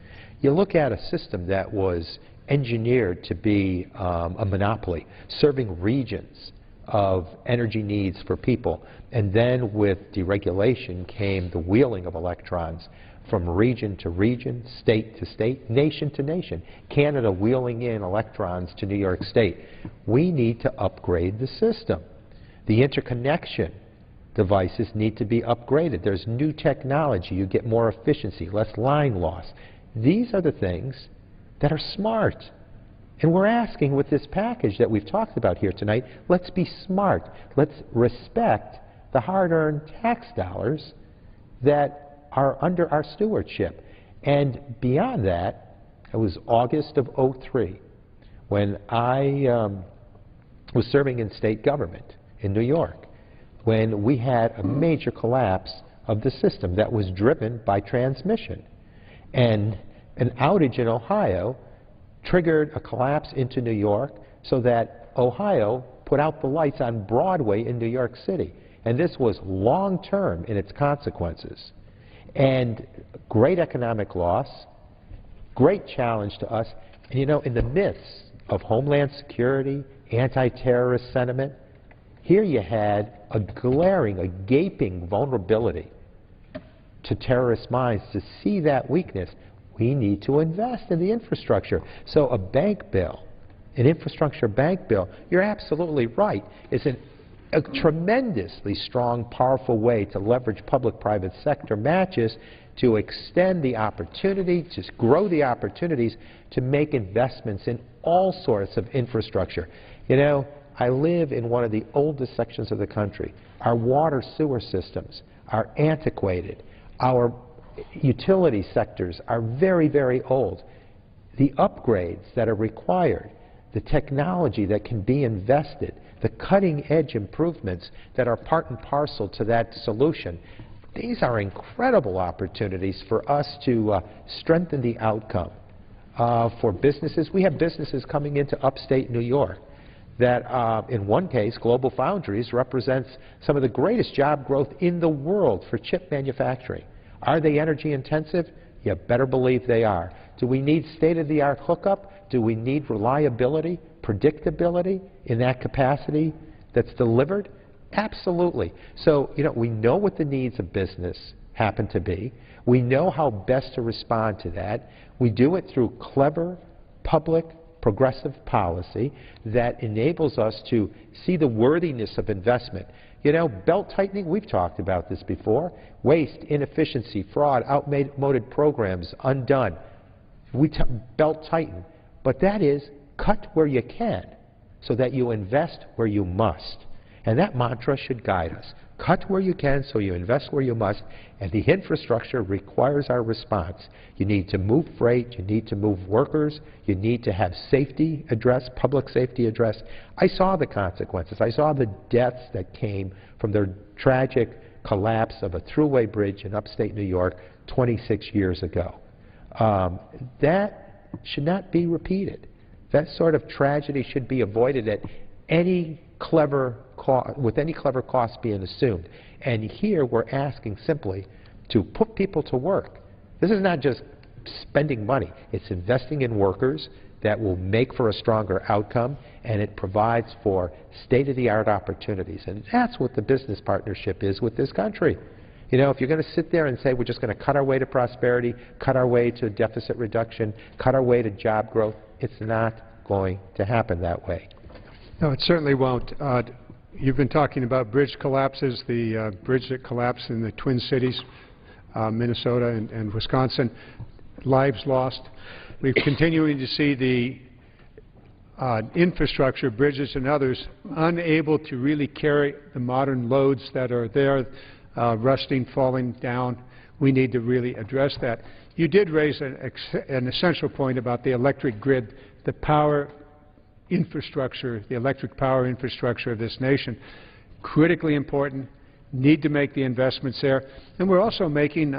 You look at a system that was engineered to be a monopoly, serving regions of energy needs for people, and then with deregulation came the wheeling of electrons from region to region, state to state, nation to nation. Canada wheeling in electrons to New York State. We need to upgrade the system. The interconnection devices need to be upgraded. There's new technology. You get more efficiency, less line loss. These are the things that are smart. And we're asking with this package that we've talked about here tonight, let's be smart. Let's respect the hard-earned tax dollars that are under our stewardship. And beyond that, it was August of '03 when I was serving in state government in New York, when we had a major collapse of the system that was driven by transmission. And an outage in Ohio triggered a collapse into New York so that Ohio put out the lights on Broadway in New York City. And this was long-term in its consequences. And great economic loss, great challenge to us. And you know, in the midst of Homeland Security, anti-terrorist sentiment, here you had a glaring, a gaping vulnerability to terrorist minds. To see that weakness, we need to invest in the infrastructure. So a bank bill, an infrastructure bank bill, you're absolutely right, is a tremendously strong, powerful way to leverage public-private sector matches to extend the opportunity, to grow the opportunities to make investments in all sorts of infrastructure. You know, I live in one of the oldest sections of the country. Our water sewer systems are antiquated. Our utility sectors are very, very old. The upgrades that are required, the technology that can be invested, the cutting-edge improvements that are part and parcel to that solution, these are incredible opportunities for us to strengthen the outcome for businesses. We have businesses coming into upstate New York that, in one case, Global Foundries represents some of the greatest job growth in the world for chip manufacturing. Are they energy intensive? You better believe they are. Do we need state-of-the-art hookup? Do we need reliability, predictability in that capacity that's delivered? Absolutely. So, you know, we know what the needs of business happen to be. We know how best to respond to that. We do it through clever, public, progressive policy that enables us to see the worthiness of investment. You know, belt tightening, we've talked about this before. Waste, inefficiency, fraud, outmoded programs, undone. We belt tighten. But that is cut where you can so that you invest where you must. And that mantra should guide us. Cut where you can so you invest where you must, and the infrastructure requires our response. You need to move freight, you need to move workers, you need to have safety addressed, public safety addressed. I saw the consequences. I saw the deaths that came from the tragic collapse of a thruway bridge in upstate New York 26 years ago. That should not be repeated. That sort of tragedy should be avoided at any with any clever cost being assumed. And here we're asking simply to put people to work. This is not just spending money. It's investing in workers that will make for a stronger outcome, and it provides for state-of-the-art opportunities. And that's what the business partnership is with this country. You know, if you're going to sit there and say we're just going to cut our way to prosperity, cut our way to deficit reduction, cut our way to job growth, it's not going to happen that way. No, it certainly won't. You've been talking about bridge collapses, the bridge that collapsed in the Twin Cities, Minnesota and Wisconsin, lives lost. We're continuing to see the infrastructure, bridges and others, unable to really carry the modern loads that are there, rusting, falling down. We need to really address that. You did raise an essential point about the electric grid, the power infrastructure, the electric power infrastructure of this nation. Critically important, need to make the investments there. And we're also making,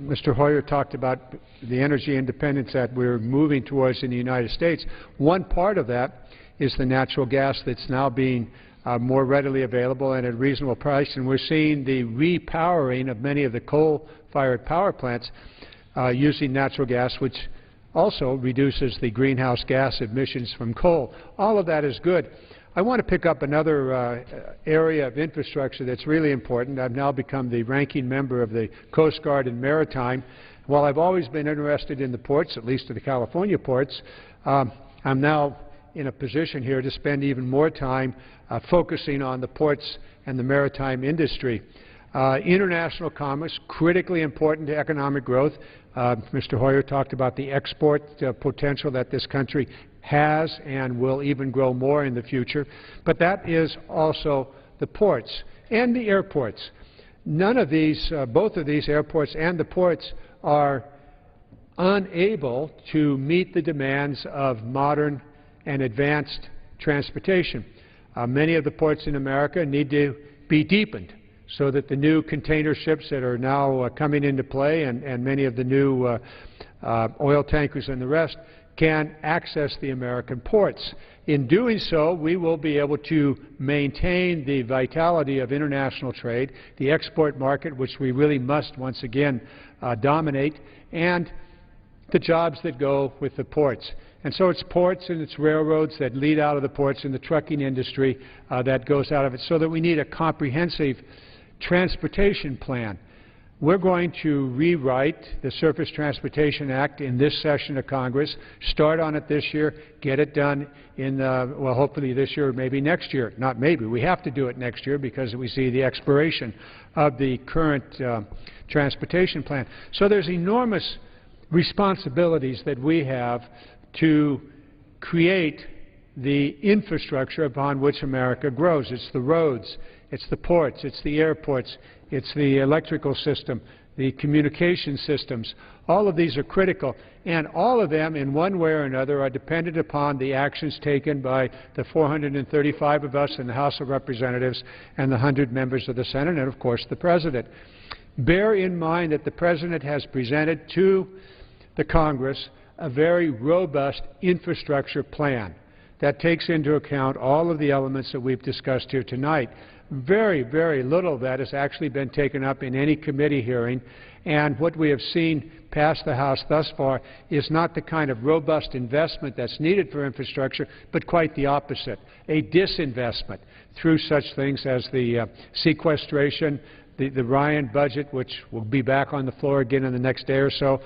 Mr. Hoyer talked about the energy independence that we're moving towards in the United States. One part of that is the natural gas that's now being more readily available and at a reasonable price, and we're seeing the repowering of many of the coal-fired power plants using natural gas, which also reduces the greenhouse gas emissions from coal. All of that is good. I want to pick up another area of infrastructure that's really important. I've now become the ranking member of the Coast Guard and Maritime. While I've always been interested in the ports, at least the California ports, I'm now in a position here to spend even more time focusing on the ports and the maritime industry. International commerce, critically important to economic growth. Mr. Hoyer talked about the export potential that this country has and will even grow more in the future. But that is also the ports and the airports. None of these, both of these airports and the ports are unable to meet the demands of modern and advanced transportation. Many of the ports in America need to be deepened so that the new container ships that are now coming into play and many of the new oil tankers and the rest can access the American ports. In doing so, we will be able to maintain the vitality of international trade, the export market, which we really must once again dominate, and the jobs that go with the ports. And so it's ports and it's railroads that lead out of the ports and the trucking industry that goes out of it, so that we need a comprehensive transportation plan. We're going to rewrite the Surface Transportation Act in this session of Congress, start on it this year, get it done in, well, hopefully this year or maybe next year. Not maybe. We have to do it next year because we see the expiration of the current transportation plan. So there's enormous responsibilities that we have to create the infrastructure upon which America grows. It's the roads, it's the ports, it's the airports, it's the electrical system, the communication systems. All of these are critical, and all of them in one way or another are dependent upon the actions taken by the 435 of us in the House of Representatives and the 100 members of the Senate, and of course the President. Bear in mind that the President has presented to the Congress a very robust infrastructure plan that takes into account all of the elements that we've discussed here tonight. Very, very little of that has actually been taken up in any committee hearing, and what we have seen pass the House thus far is not the kind of robust investment that's needed for infrastructure, but quite the opposite, a disinvestment through such things as the sequestration, the Ryan budget, which will be back on the floor again in the next day or so.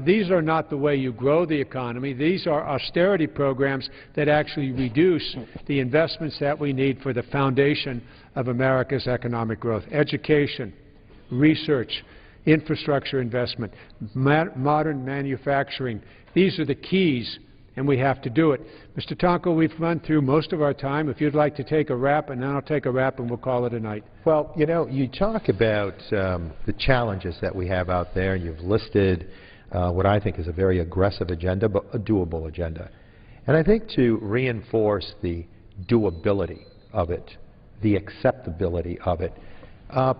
These are not the way you grow the economy. These are austerity programs that actually reduce the investments that we need for the foundation of America's economic growth. Education, research, infrastructure investment, modern manufacturing. These are the keys and we have to do it. Mr. Tonko, we've run through most of our time. If you'd like to take a wrap, and then I'll take a wrap and we'll call it a night. Well, you know, you talk about the challenges that we have out there. You've listed what I think is a very aggressive agenda, but a doable agenda. And I think to reinforce the doability of it, the acceptability of it,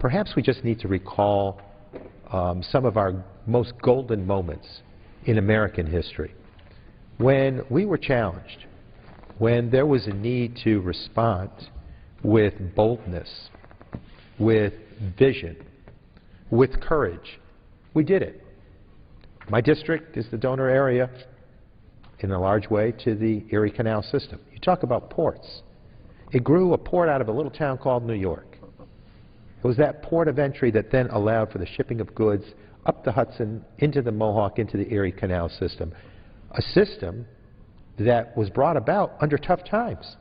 perhaps we just need to recall some of our most golden moments in American history. When we were challenged, when there was a need to respond with boldness, with vision, with courage, we did it. My district is the donor area in a large way to the Erie Canal system. You talk about ports. It grew a port out of a little town called New York. It was that port of entry that then allowed for the shipping of goods up the Hudson, into the Mohawk, into the Erie Canal system. A system that was brought about under tough times.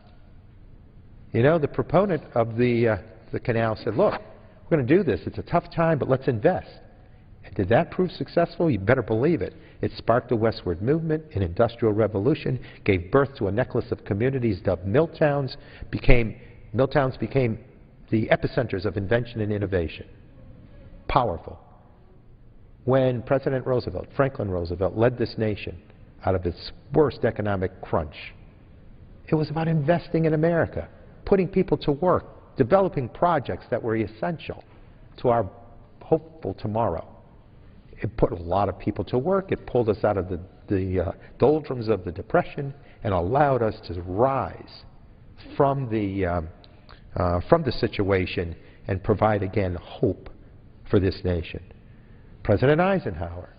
You know, the proponent of the canal said, look, we're going to do this. It's a tough time, but let's invest. And did that prove successful? You better believe it. It sparked a westward movement, an industrial revolution, gave birth to a necklace of communities dubbed Milltowns, became the epicenters of invention and innovation. Powerful. When President Roosevelt, Franklin Roosevelt, led this nation out of its worst economic crunch, it was about investing in America, putting people to work, developing projects that were essential to our hopeful tomorrow. It put a lot of people to work. It pulled us out of the doldrums of the Depression and allowed us to rise from the situation and provide again hope for this nation. President Eisenhower,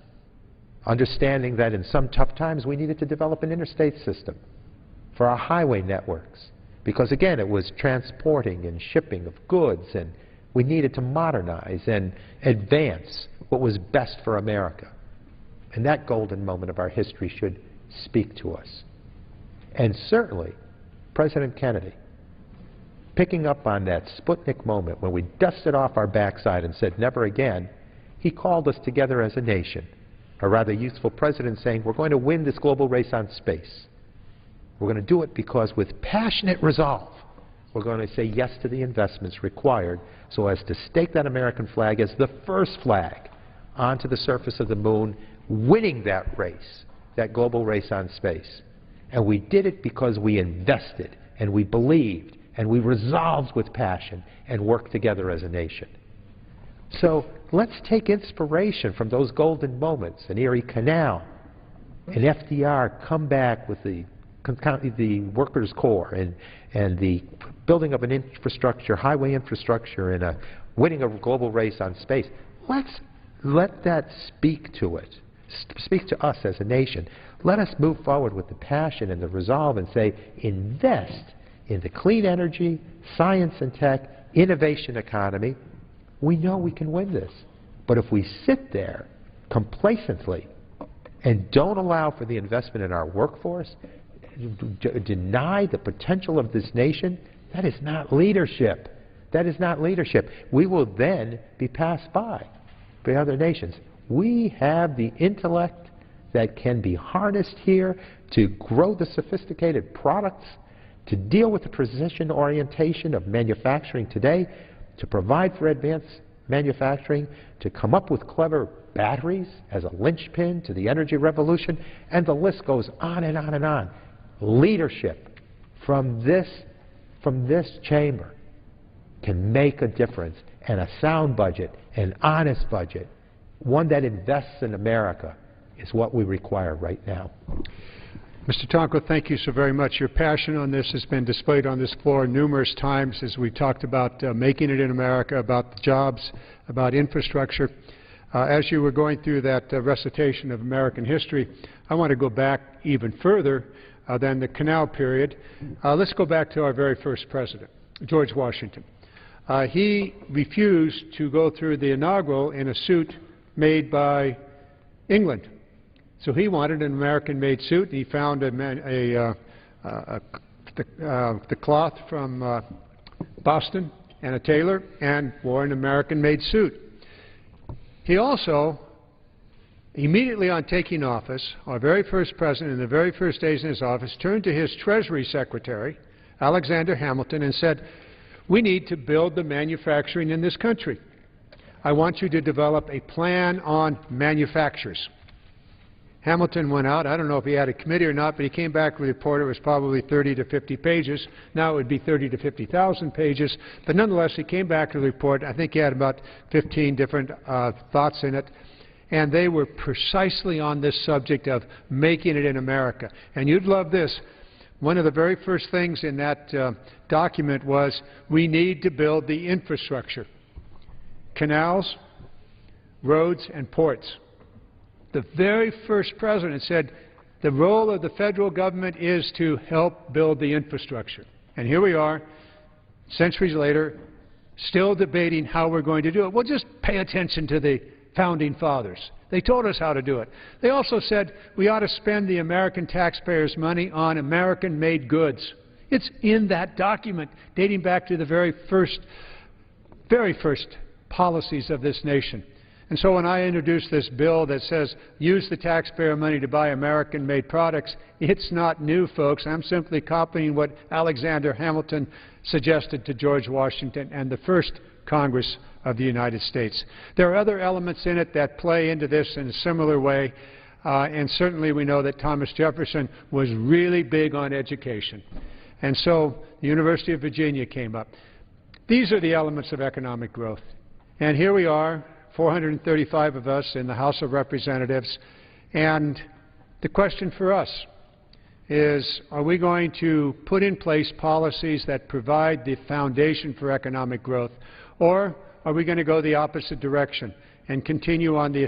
understanding that in some tough times we needed to develop an interstate system for our highway networks, because again it was transporting and shipping of goods, and we needed to modernize and advance what was best for America. And that golden moment of our history should speak to us. And certainly President Kennedy, picking up on that Sputnik moment when we dusted off our backside and said never again, he called us together as a nation. A rather youthful president saying, we're going to win this global race on space. We're going to do it because with passionate resolve, we're going to say yes to the investments required so as to stake that American flag as the first flag onto the surface of the moon, winning that race, that global race on space. And we did it because we invested, and we believed, and we resolved with passion, and worked together as a nation. So let's take inspiration from those golden moments, an Erie Canal, an FDR come back with the Workers' Corps and the building of an infrastructure, highway infrastructure, and a winning a global race on space. Let's let that speak to it, speak to us as a nation. Let us move forward with the passion and the resolve and say, invest in the clean energy, science and tech, innovation economy. We know we can win this. But if we sit there complacently and don't allow for the investment in our workforce, deny the potential of this nation, that is not leadership. That is not leadership. We will then be passed by other nations. We have the intellect that can be harnessed here to grow the sophisticated products, to deal with the precision orientation of manufacturing today, to provide for advanced manufacturing, to come up with clever batteries as a linchpin to the energy revolution, and the list goes on and on and on. Leadership from this chamber can make a difference, and a sound budget, an honest budget, one that invests in America, is what we require right now. Mr. Tonko, thank you so very much. Your passion on this has been displayed on this floor numerous times as we talked about making it in America, about the jobs, about infrastructure. As you were going through that recitation of American history, I want to go back even further than the canal period. Let's go back to our very first president, George Washington. He refused to go through the inaugural in a suit made by England. So he wanted an American-made suit, and he found the cloth from Boston and a tailor and wore an American-made suit. He also immediately on taking office, our very first president in the very first days in his office turned to his Treasury Secretary, Alexander Hamilton, and said, "We need to build the manufacturing in this country. I want you to develop a plan on manufacturers." Hamilton went out. I don't know if he had a committee or not, but he came back with a report. It was probably 30 to 50 pages. Now it would be 30 to 50,000 pages. But nonetheless, he came back with a report. I think he had about 15 different thoughts in it. And they were precisely on this subject of making it in America. And you'd love this. One of the very first things in that document was, we need to build the infrastructure. Canals, roads, and ports. The very first president said the role of the federal government is to help build the infrastructure. And here we are, centuries later, still debating how we're going to do it. Well, just pay attention to the Founding Fathers. They told us how to do it. They also said we ought to spend the American taxpayers' money on American-made goods. It's in that document dating back to the very first policies of this nation. And so when I introduce this bill that says use the taxpayer money to buy American-made products, it's not new, folks. I'm simply copying what Alexander Hamilton suggested to George Washington and the first Congress of the United States. There are other elements in it that play into this in a similar way, and certainly we know that Thomas Jefferson was really big on education. And so the University of Virginia came up. These are the elements of economic growth. And here we are, 435 of us in the House of Representatives, and the question for us is, are we going to put in place policies that provide the foundation for economic growth, or are we going to go the opposite direction and continue on the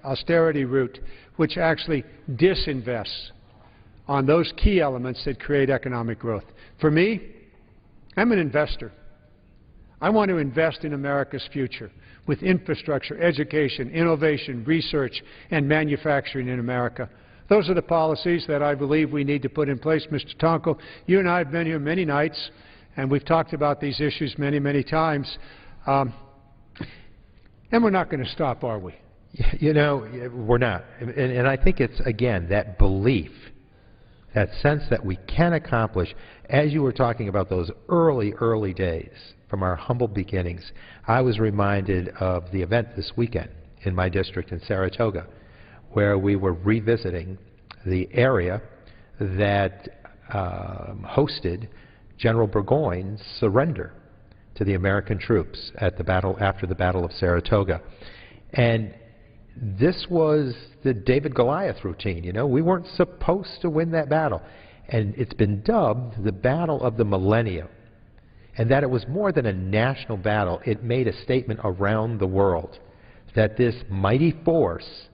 austerity route, which actually disinvests on those key elements that create economic growth? For me, I'm an investor. I want to invest in America's future with infrastructure, education, innovation, research, and manufacturing in America. Those are the policies that I believe we need to put in place. Mr. Tonko, you and I have been here many nights, and we've talked about these issues many, many times. And we're not going to stop, are we? You know, we're not. And I think it's, again, that belief, that sense that we can accomplish, as you were talking about those early days from our humble beginnings. I was reminded of the event this weekend in my district in Saratoga, where we were revisiting the area that hosted General Burgoyne's surrender to the American troops at the battle, after the Battle of Saratoga. And this was the David-Goliath routine. You know, we weren't supposed to win that battle. And it's been dubbed the Battle of the Millennium. And that it was more than a national battle. It made a statement around the world that this mighty force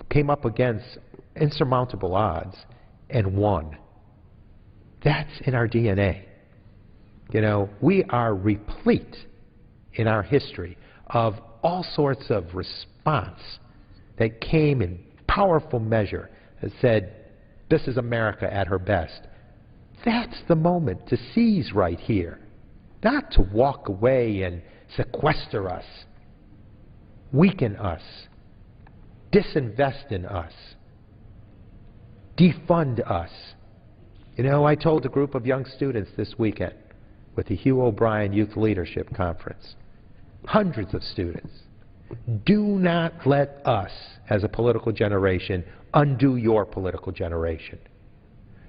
came up against insurmountable odds and won. That's in our DNA. You know, we are replete in our history of all sorts of response that came in powerful measure that said, this is America at her best. That's the moment to seize right here, not to walk away and sequester us, weaken us, disinvest in us, defund us. You know, I told a group of young students this weekend with the Hugh O'Brien Youth Leadership Conference, hundreds of students, do not let us as a political generation undo your political generation.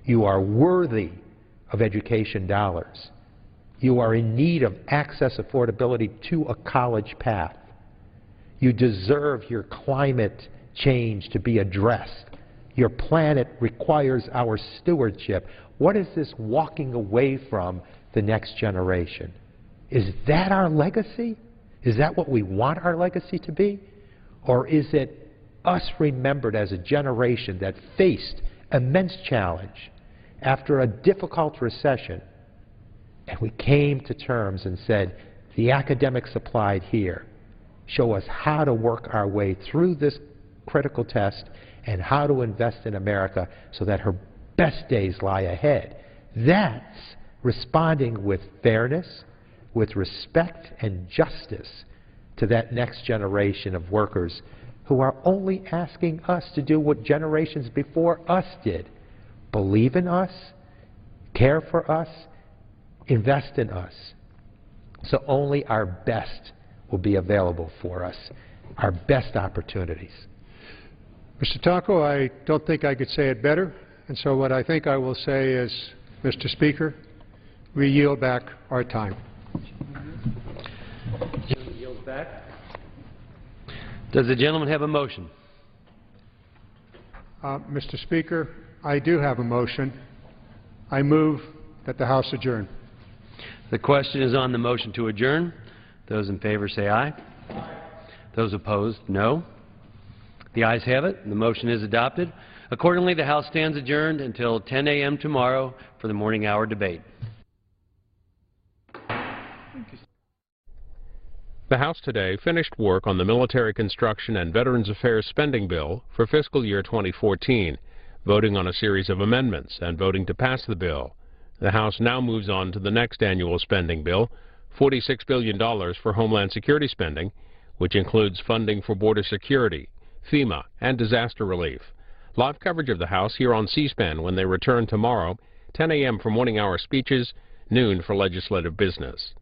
You are worthy of education dollars. You are in need of access, affordability to a college path. You deserve your climate change to be addressed. Your planet requires our stewardship. What is this walking away from the next generation? Is that our legacy? Is that what we want our legacy to be? Or is it us remembered as a generation that faced immense challenge after a difficult recession, and we came to terms and said, the academics applied here show us how to work our way through this critical test and how to invest in America so that her best days lie ahead. That's responding with fairness, with respect and justice to that next generation of workers who are only asking us to do what generations before us did. Believe in us, care for us, invest in us. So only our best will be available for us, our best opportunities. Mr. Tonko, I don't think I could say it better, and so what I think I will say is, Mr. Speaker, we yield back our time. Gentleman yields back. Does the gentleman have a motion? Mr. Speaker, I do have a motion. I move that the House adjourn. The question is on the motion to adjourn. Those in favor say aye. Aye. Those opposed, no. The ayes have it. The motion is adopted. Accordingly, the House stands adjourned until 10 a.m. tomorrow for the morning hour debate. The House today finished work on the Military Construction and Veterans Affairs Spending Bill for fiscal year 2014, voting on a series of amendments and voting to pass the bill. The House now moves on to the next annual spending bill, $46 billion for Homeland Security spending, which includes funding for border security, FEMA, and disaster relief. Live coverage of the House here on C-SPAN when they return tomorrow, 10 a.m. for morning hour speeches, noon for legislative business.